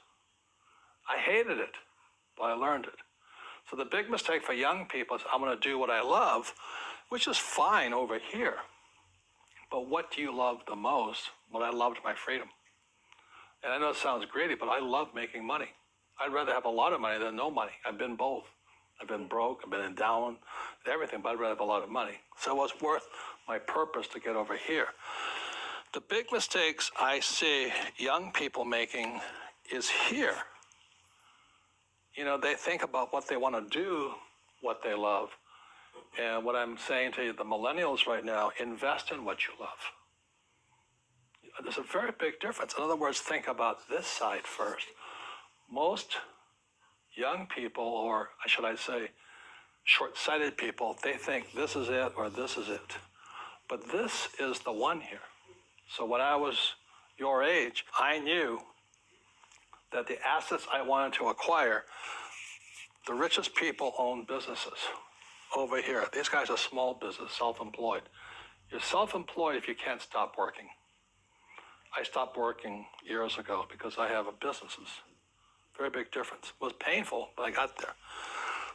I hated it, but I learned it. So the big mistake for young people is I'm going to do what I love, which is fine over here. But what do you love the most? Well, I loved my freedom. And I know it sounds greedy, but I love making money. I'd rather have a lot of money than no money. I've been both. I've been broke, I've been in down, everything, but I'd rather have a lot of money. So it was worth my purpose to get over here. The big mistakes I see young people making is here. You know, they think about what they want to do, what they love. And what I'm saying to you, the millennials right now, invest in what you love. There's a very big difference. In other words, think about this side first. Most young people, or should I say, short-sighted people, they think this is it or this is it. But this is the one here. So when I was your age, I knew that the assets I wanted to acquire, the richest people own businesses over here. These guys are small business, self-employed. You're self-employed if you can't stop working. I stopped working years ago because I have a businesses. Very big difference. It was painful, but I got there.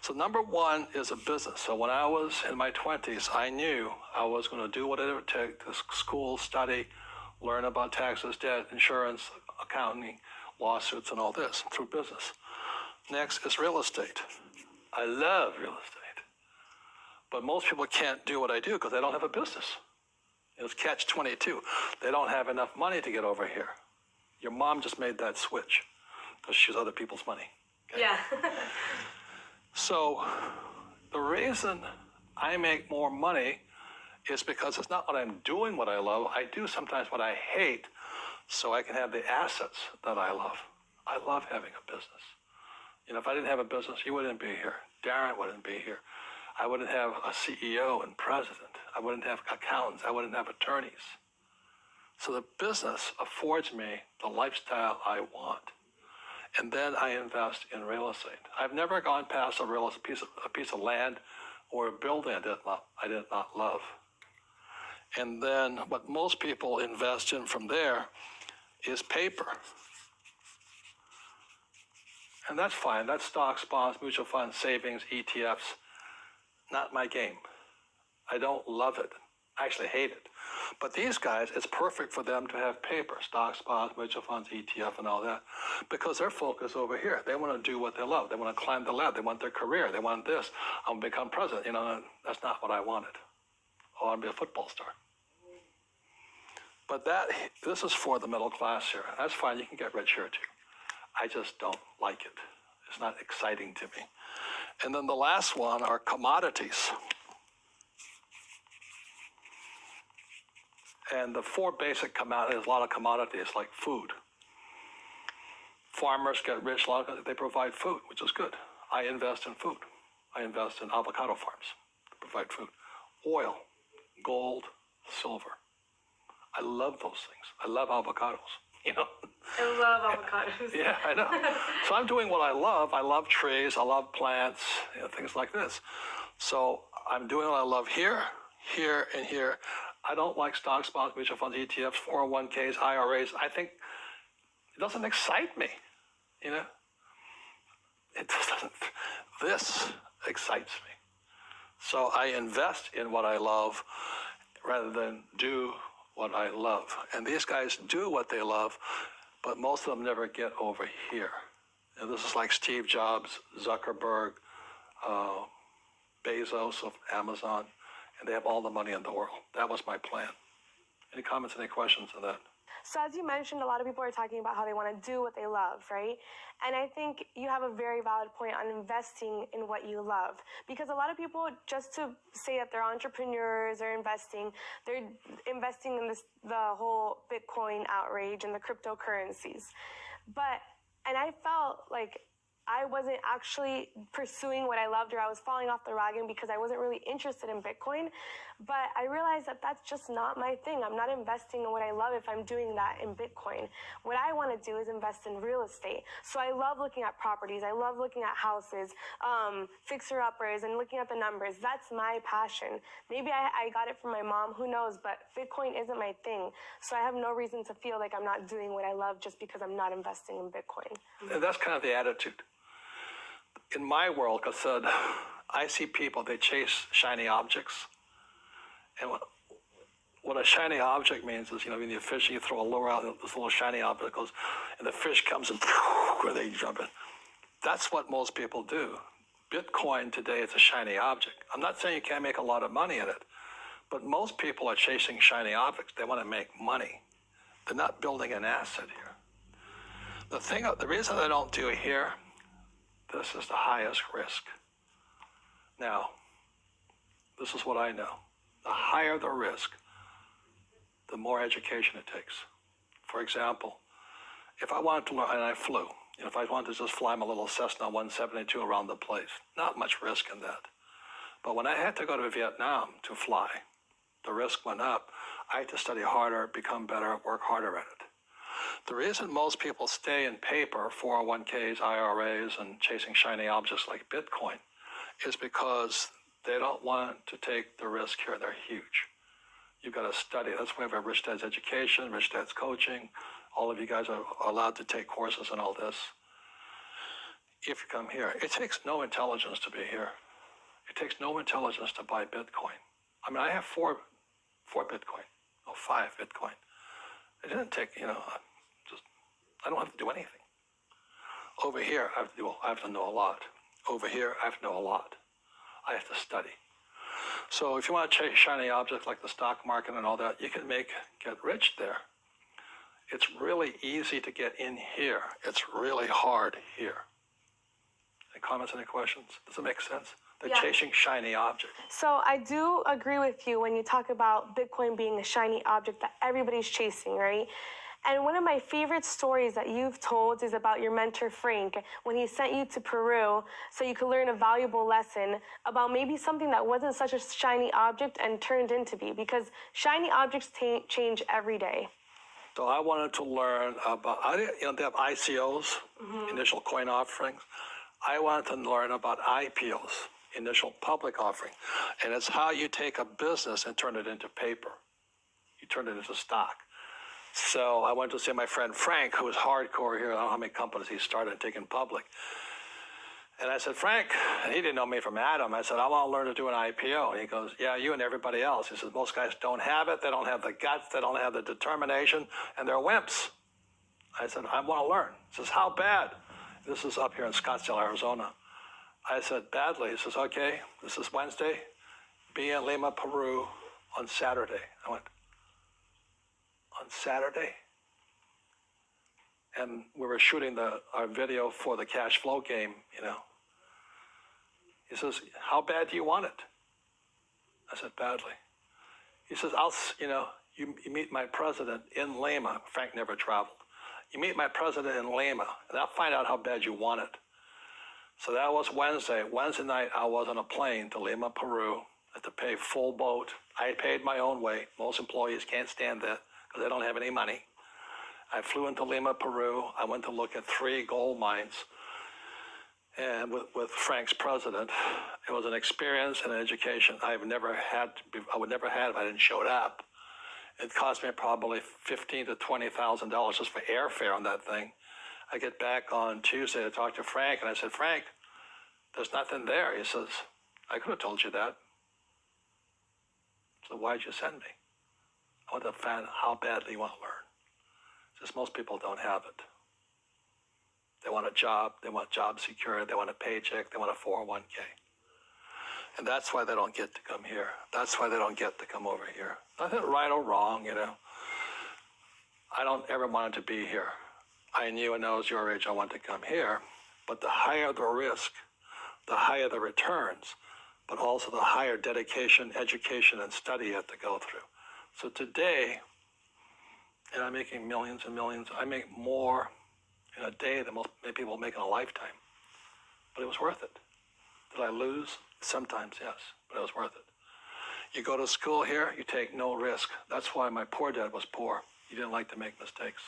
So number one is a business. So when I was in my 20s, I knew I was going to do what it would take to school, study, learn about taxes, debt, insurance, accounting, lawsuits, and all this through business. Next is real estate. I love real estate. But most people can't do what I do because they don't have a business. It's catch-22. They don't have enough money to get over here. Your mom just made that switch because she's other people's money. Okay? Yeah. So the reason I make more money is because it's not what I'm doing what I love. I do sometimes what I hate so I can have the assets that I love. I love having a business. You know, if I didn't have a business, you wouldn't be here. Darren wouldn't be here. I wouldn't have a CEO and president. I wouldn't have accountants. I wouldn't have attorneys. So the business affords me the lifestyle I want. And then I invest in real estate. I've never gone past a piece of land or a building I did not love. And then what most people invest in from there is paper. And that's fine. That's stocks, bonds, mutual funds, savings, ETFs. Not my game. I don't love it. I actually hate it. But these guys, it's perfect for them to have paper, stocks, bonds, mutual funds, ETF, and all that, because they're focused over here. They want to do what they love. They want to climb the ladder. They want their career. They want this. I want to become president. You know, that's not what I wanted. I want to be a football star. But this is for the middle class here. That's fine. You can get rich here too. I just don't like it. It's not exciting to me. And then the last one are commodities. And the four basic commodities, a lot of commodities like food. Farmers get rich, they provide food, which is good. I invest in food. I invest in avocado farms to provide food. Oil, gold, silver. I love those things. I love avocados, you know. I love avocados. Yeah, I know. So I'm doing what I love. I love trees. I love plants, you know, things like this. So I'm doing what I love here, here, and here. I don't like stocks, bonds, mutual funds, ETFs, 401ks, IRAs. I think it doesn't excite me, you know. It just doesn't. This excites me. So I invest in what I love rather than do what I love. And these guys do what they love, but most of them never get over here. And this is like Steve Jobs, Zuckerberg, Bezos of Amazon, and they have all the money in the world. That was my plan. Any comments, any questions on that? So as you mentioned, a lot of people are talking about how they want to do what they love, right? And I think you have a very valid point on investing in what you love. Because a lot of people, just to say that they're entrepreneurs or investing, they're investing in the whole Bitcoin outrage and the cryptocurrencies. And I felt like I wasn't actually pursuing what I loved, or I was falling off the wagon because I wasn't really interested in Bitcoin. But I realized that that's just not my thing. I'm not investing in what I love if I'm doing that in Bitcoin. What I want to do is invest in real estate. So I love looking at properties. I love looking at houses, fixer-uppers, and looking at the numbers. That's my passion. Maybe I got it from my mom, who knows, but Bitcoin isn't my thing. So I have no reason to feel like I'm not doing what I love just because I'm not investing in Bitcoin. And that's kind of the attitude. In my world, because I see people, they chase shiny objects. And what a shiny object means is, you know, when you're fishing, you throw a lure out, this little shiny object goes, and the fish comes and where they jump in. That's what most people do. Bitcoin today is a shiny object. I'm not saying you can't make a lot of money in it, but most people are chasing shiny objects. They want to make money. They're not building an asset here. The reason they don't do it here, this is the highest risk. Now, this is what I know. The higher the risk, the more education it takes. For example, if I wanted to learn, and I flew, you know, if I wanted to just fly my little Cessna 172 around the place, not much risk in that. But when I had to go to Vietnam to fly, the risk went up. I had to study harder, become better, work harder at it. The reason most people stay in paper, 401ks, IRAs, and chasing shiny objects like Bitcoin is because they don't want to take the risk here. They're huge. You've got to study. That's why we have Rich Dad's Education, Rich Dad's Coaching. All of you guys are allowed to take courses and all this. If you come here, it takes no intelligence to be here. It takes no intelligence to buy Bitcoin. I mean, I have 5 Bitcoin. It didn't take, you know, I don't have to do anything. Over here, I have to know a lot. Over here, I have to know a lot. I have to study. So if you want to chase shiny objects like the stock market and all that, you can get rich there. It's really easy to get in here. It's really hard here. Any comments, any questions? Does it make sense? They're chasing shiny objects. So I do agree with you when you talk about Bitcoin being a shiny object that everybody's chasing, right? And one of my favorite stories that you've told is about your mentor, Frank, when he sent you to Peru so you could learn a valuable lesson about maybe something that wasn't such a shiny object and turned into be, because shiny objects change every day. So I wanted to learn about, they have ICOs, initial coin offerings. I wanted to learn about IPOs, initial public offering. And it's how you take a business and turn it into paper. You turn it into stock. So I went to see my friend Frank, who was hardcore here. I don't know how many companies he started taking public. And I said, Frank, and he didn't know me from Adam. I said, I want to learn to do an IPO. And he goes, yeah, you and everybody else. He says, most guys don't have it. They don't have the guts. They don't have the determination. And they're wimps. I said, I want to learn. He says, how bad? This is up here in Scottsdale, Arizona. I said, badly. He says, okay, this is Wednesday. Be in Lima, Peru on Saturday. I went, on Saturday? And we were shooting our video for the cash flow game, you know. He says, how bad do you want it? I said, badly. He says, you meet my president in Lima. Frank never traveled. You meet my president in Lima, and I'll find out how bad you want it. So that was Wednesday. Wednesday night, I was on a plane to Lima, Peru. I had to pay full boat. I paid my own way. Most employees can't stand that because they don't have any money. I flew into Lima, Peru. I went to look at 3 gold mines, and with Frank's president. It was an experience and an education I would never have if I didn't show up. It cost me probably $15,000 to $20,000 just for airfare on that thing. I get back on Tuesday to talk to Frank, and I said, Frank, there's nothing there. He says, I could have told you that. So why'd you send me? I want to find how badly you want to learn. Just most people don't have it. They want a job, they want job security, they want a paycheck, they want a 401k. And that's why they don't get to come here. That's why they don't get to come over here. Nothing right or wrong, you know. I don't ever want to be here. I knew when I was your age I wanted to come here, but the higher the risk, the higher the returns, but also the higher dedication, education, and study you have to go through. So today, and I'm making millions and millions. I make more in a day than many people make in a lifetime. But it was worth it. Did I lose? Sometimes, yes, but it was worth it. You go to school here, you take no risk. That's why my poor dad was poor. He didn't like to make mistakes.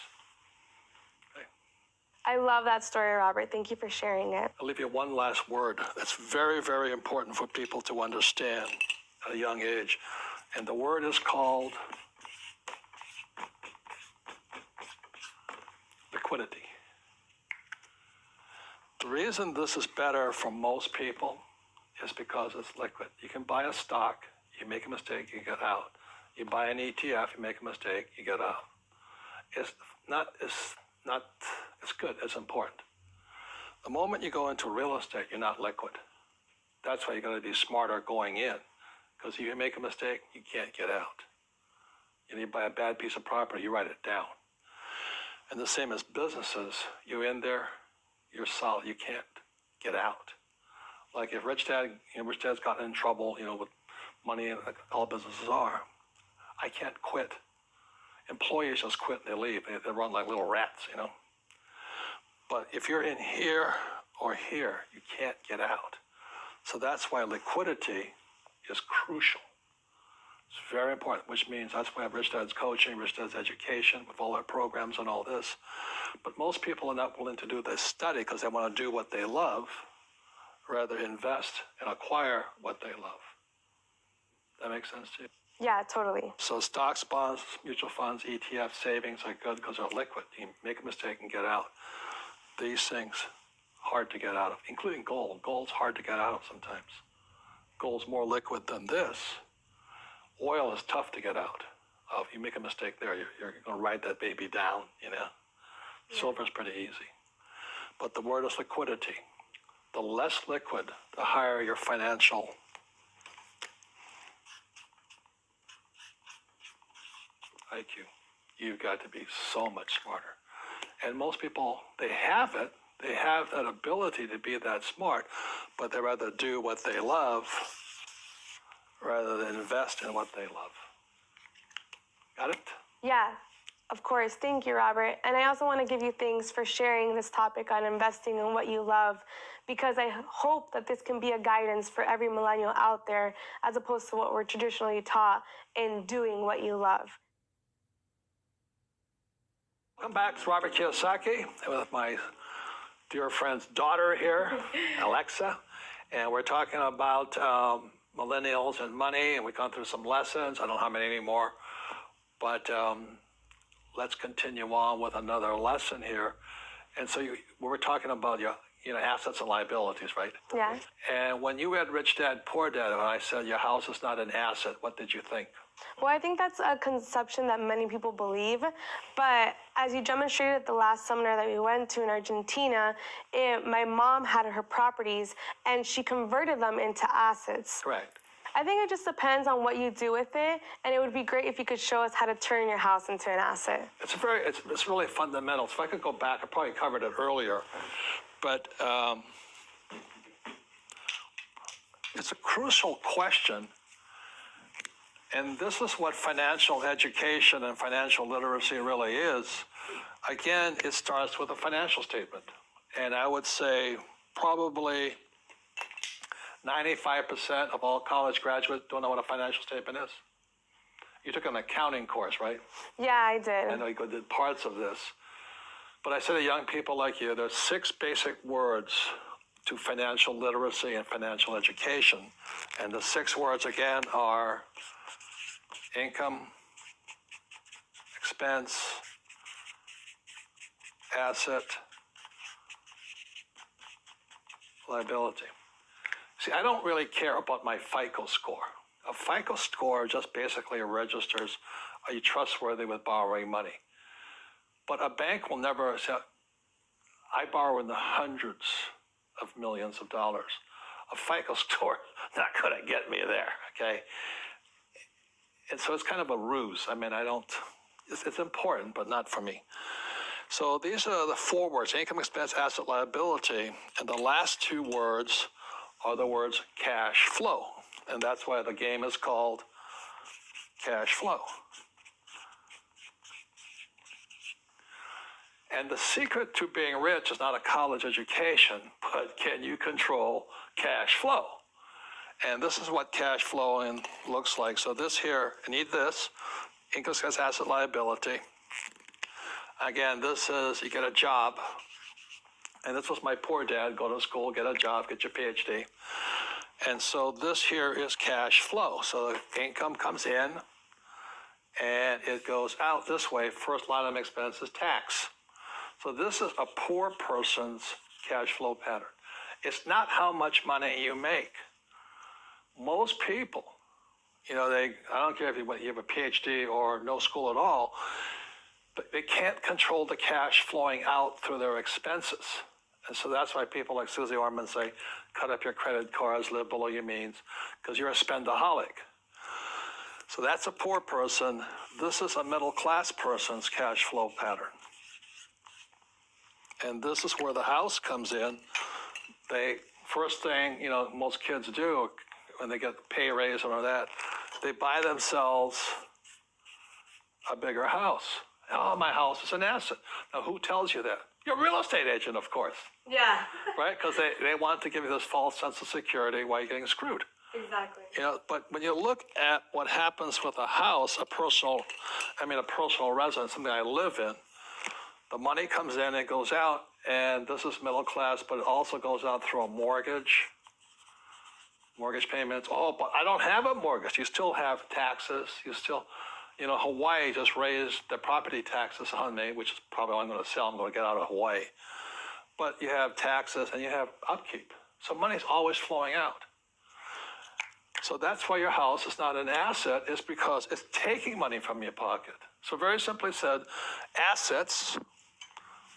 Okay. I love that story, Robert. Thank you for sharing it. I'll leave you one last word that's very, very important for people to understand at a young age. And the word is called liquidity. The reason this is better for most people is because it's liquid. You can buy a stock, you make a mistake, you get out. You buy an ETF, you make a mistake, you get out. It's good, it's important. The moment you go into real estate, you're not liquid. That's why you got to be smarter going in, because if you make a mistake, you can't get out. You buy a bad piece of property, you write it down. And the same as businesses, you're in there, you're solid, you can't get out. Like if Rich Dad's gotten in trouble, with money, like all businesses are, I can't quit. Employees just quit and they leave. They run like little rats, But if you're in here or here, you can't get out. So that's why liquidity is crucial. It's very important, which means that's why Rich Dad's coaching, Rich Dad's education, with all our programs and all this. But most people are not willing to do this study because they want to do what they love, rather invest and acquire what they love. That makes sense to you? Yeah, totally. So stocks, bonds, mutual funds, ETF, savings are good because they're liquid. You can make a mistake and get out. These things, hard to get out of, including gold. Gold's hard to get out of sometimes. Gold's more liquid than this. Oil is tough to get out of. You make a mistake there, you're going to ride that baby down, Yeah. Silver's pretty easy. But the word is liquidity. The less liquid, the higher your financial IQ. You've got to be so much smarter. And most people, they have it. They have that ability to be that smart, but they rather do what they love rather than invest in what they love. Got it? Yeah, of course. Thank you, Robert. And I also want to give you thanks for sharing this topic on investing in what you love, because I hope that this can be a guidance for every millennial out there, as opposed to what we're traditionally taught in doing what you love. Welcome back. It's Robert Kiyosaki with my dear friend's daughter here, Alexa. And we're talking about millennials and money, and we've gone through some lessons. I don't know how many anymore, but let's continue on with another lesson here. And so we were talking about assets and liabilities, right? Yeah. And when you read Rich Dad, Poor Dad, when I said your house is not an asset, what did you think? Well, I think that's a conception that many people believe. But as you demonstrated at the last seminar that we went to in Argentina, my mom had her properties and she converted them into assets. Correct. I think it just depends on what you do with it, and it would be great if you could show us how to turn your house into an asset. It's really fundamental. So if I could go back, I probably covered it earlier, but it's a crucial question. And this is what financial education and financial literacy really is. Again, it starts with a financial statement. And I would say probably 95% of all college graduates don't know what a financial statement is. You took an accounting course, right? Yeah, I did. I know you did parts of this. But I say to young people like you, there's 6 basic words to financial literacy and financial education. And the 6 words, again, are income, expense, asset, liability. See, I don't really care about my FICO score. A FICO score just basically registers, are you trustworthy with borrowing money? But a bank will never say, I borrow in the hundreds of millions of dollars. A FICO score not going to get me there, okay? And so it's kind of a ruse. I mean, it's important, but not for me. So these are the 4 words, income, expense, asset, liability. And the last 2 words are the words cash flow. And that's why the game is called cash flow. And the secret to being rich is not a college education, but can you control cash flow? And this is what cash flow looks like. So this here, I need this, income, expense, asset, liability. Again, this is, you get a job. And this was my poor dad, go to school, get a job, get your PhD. And so this here is cash flow. So the income comes in and it goes out this way. First line of expense is tax. So this is a poor person's cash flow pattern. It's not how much money you make. Most people, I don't care if you have a PhD or no school at all, but they can't control the cash flowing out through their expenses. And so that's why people like Susie Orman say, cut up your credit cards, live below your means, because you're a spendaholic. So that's a poor person. This is a middle class person's cash flow pattern. And this is where the house comes in. First thing, most kids do when they get pay raise or that, they buy themselves a bigger house. Oh, my house is an asset. Now, who tells you that? Your real estate agent, of course. Yeah. Right? Because they want to give you this false sense of security while you're getting screwed. Exactly. But when you look at what happens with a house, a personal residence, something I live in, the money comes in, it goes out, and this is middle class, but it also goes out through a mortgage payments. Oh, but I don't have a mortgage. You still have taxes. You still, Hawaii just raised the property taxes on me, which is probably what I'm going to sell. I'm going to get out of Hawaii. But you have taxes and you have upkeep. So money's always flowing out. So that's why your house is not an asset, is because it's taking money from your pocket. So very simply said, assets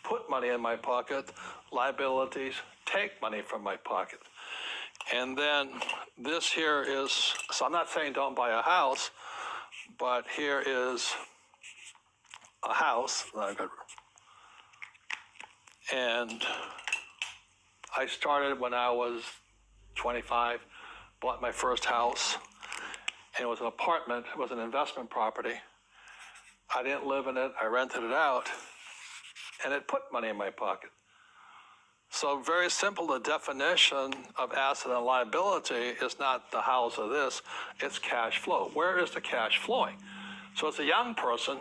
put money in my pocket, liabilities take money from my pocket. And then this here is, so I'm not saying don't buy a house, but here is a house. And I started when I was 25, bought my first house, and it was an apartment, it was an investment property. I didn't live in it, I rented it out, and it put money in my pocket. So very simple, the definition of asset and liability is not the house or this, it's cash flow. Where is the cash flowing? So as a young person,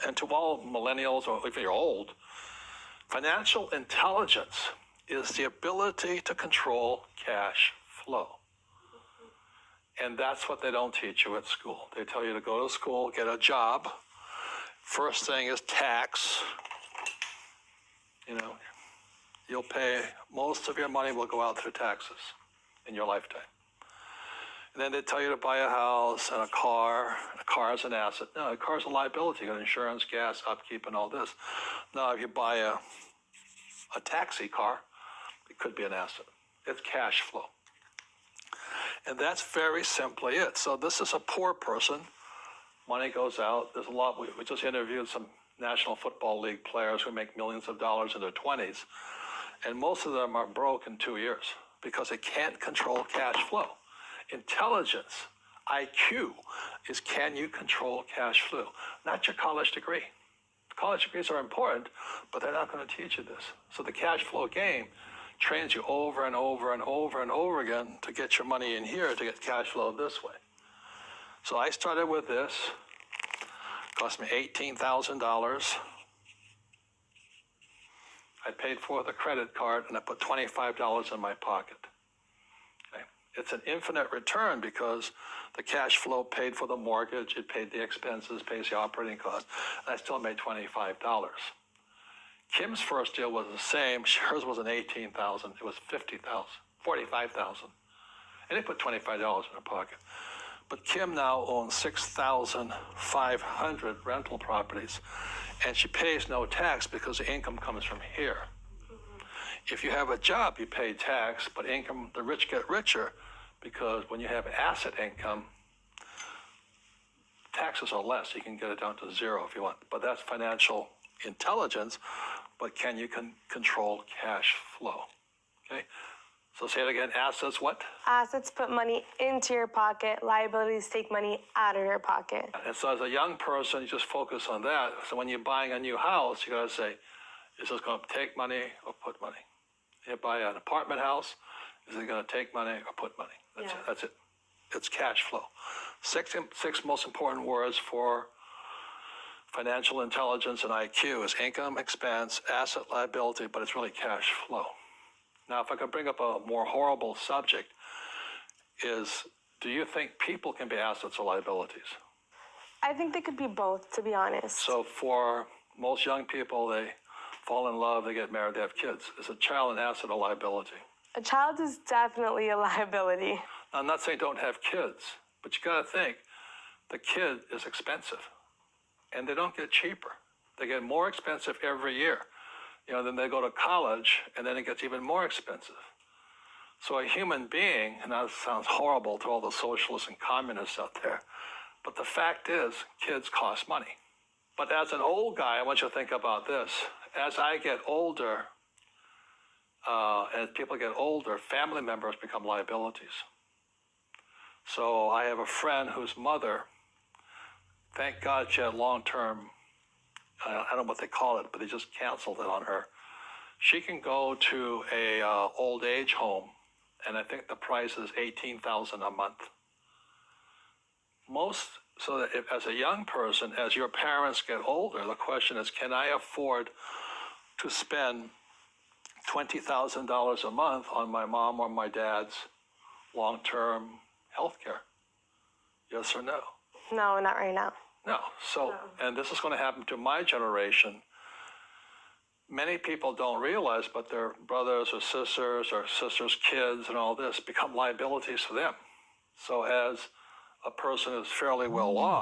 and to all millennials, or if you're old, financial intelligence is the ability to control cash flow. And that's what they don't teach you at school. They tell you to go to school, get a job. First thing is tax. you'll pay, most of your money will go out through taxes in your lifetime. And then they tell you to buy a house and a car. A car is an asset. No, a car is a liability. You got insurance, gas, upkeep, and all this. Now, if you buy a taxi car, it could be an asset. It's cash flow. And that's very simply it. So this is a poor person. Money goes out. There's a lot. We just interviewed some National Football League players who make millions of dollars in their 20s. And most of them are broke in 2 years because they can't control cash flow. Intelligence, IQ, is can you control cash flow? Not your college degree. College degrees are important, but they're not going to teach you this. So the cash flow game trains you over and over and over and over again to get your money in here to get cash flow this way. So I started with this. Cost me $18,000. I paid for the credit card and I put $25 in my pocket. Okay. It's an infinite return because the cash flow paid for the mortgage, it paid the expenses, pays the operating costs, and I still made $25. Kim's first deal was the same. Hers wasn't $18,000, it was $50,000, $45,000. And they put $25 in her pocket. But Kim now owns 6,500 rental properties, and she pays no tax because the income comes from here. If you have a job, you pay tax, but income, the rich get richer because when you have asset income, taxes are less. You can get it down to zero if you want. But that's financial intelligence. But can you control cash flow? Okay. So say it again. Assets what? Assets put money into your pocket. Liabilities take money out of your pocket. And so as a young person, you just focus on that. So when you're buying a new house, you got to say, is this going to take money or put money? You buy an apartment house, is it going to take money or put money? That's it. That's it. It's cash flow. Six most important words for financial intelligence and IQ is income, expense, asset, liability, but it's really cash flow. Now, if I could bring up a more horrible subject, is do you think people can be assets or liabilities? I think they could be both, to be honest. So for most young people, they fall in love, they get married, they have kids. Is a child an asset or liability? A child is definitely a liability. Now, I'm not saying don't have kids, but you got to think the kid is expensive, and they don't get cheaper. They get more expensive every year. You know, then they go to college, and then it gets even more expensive. So a human being, and that sounds horrible to all the socialists and communists out there, but the fact is, kids cost money. But as an old guy, I want you to think about this. As I get older, as people get older, family members become liabilities. So I have a friend whose mother, thank God she had long-term, I don't know what they call it, but they just canceled it on her. She can go to a old age home, and I think the price is $18,000 a month. So that if, as a young person, as your parents get older, the question is, can I afford to spend $20,000 a month on my mom or my dad's long-term health care? Yes or no? No, not right now. No. So, and this is going to happen to my generation. Many people don't realize, but their brothers or sisters kids and all this become liabilities for them. So as a person who's fairly well off,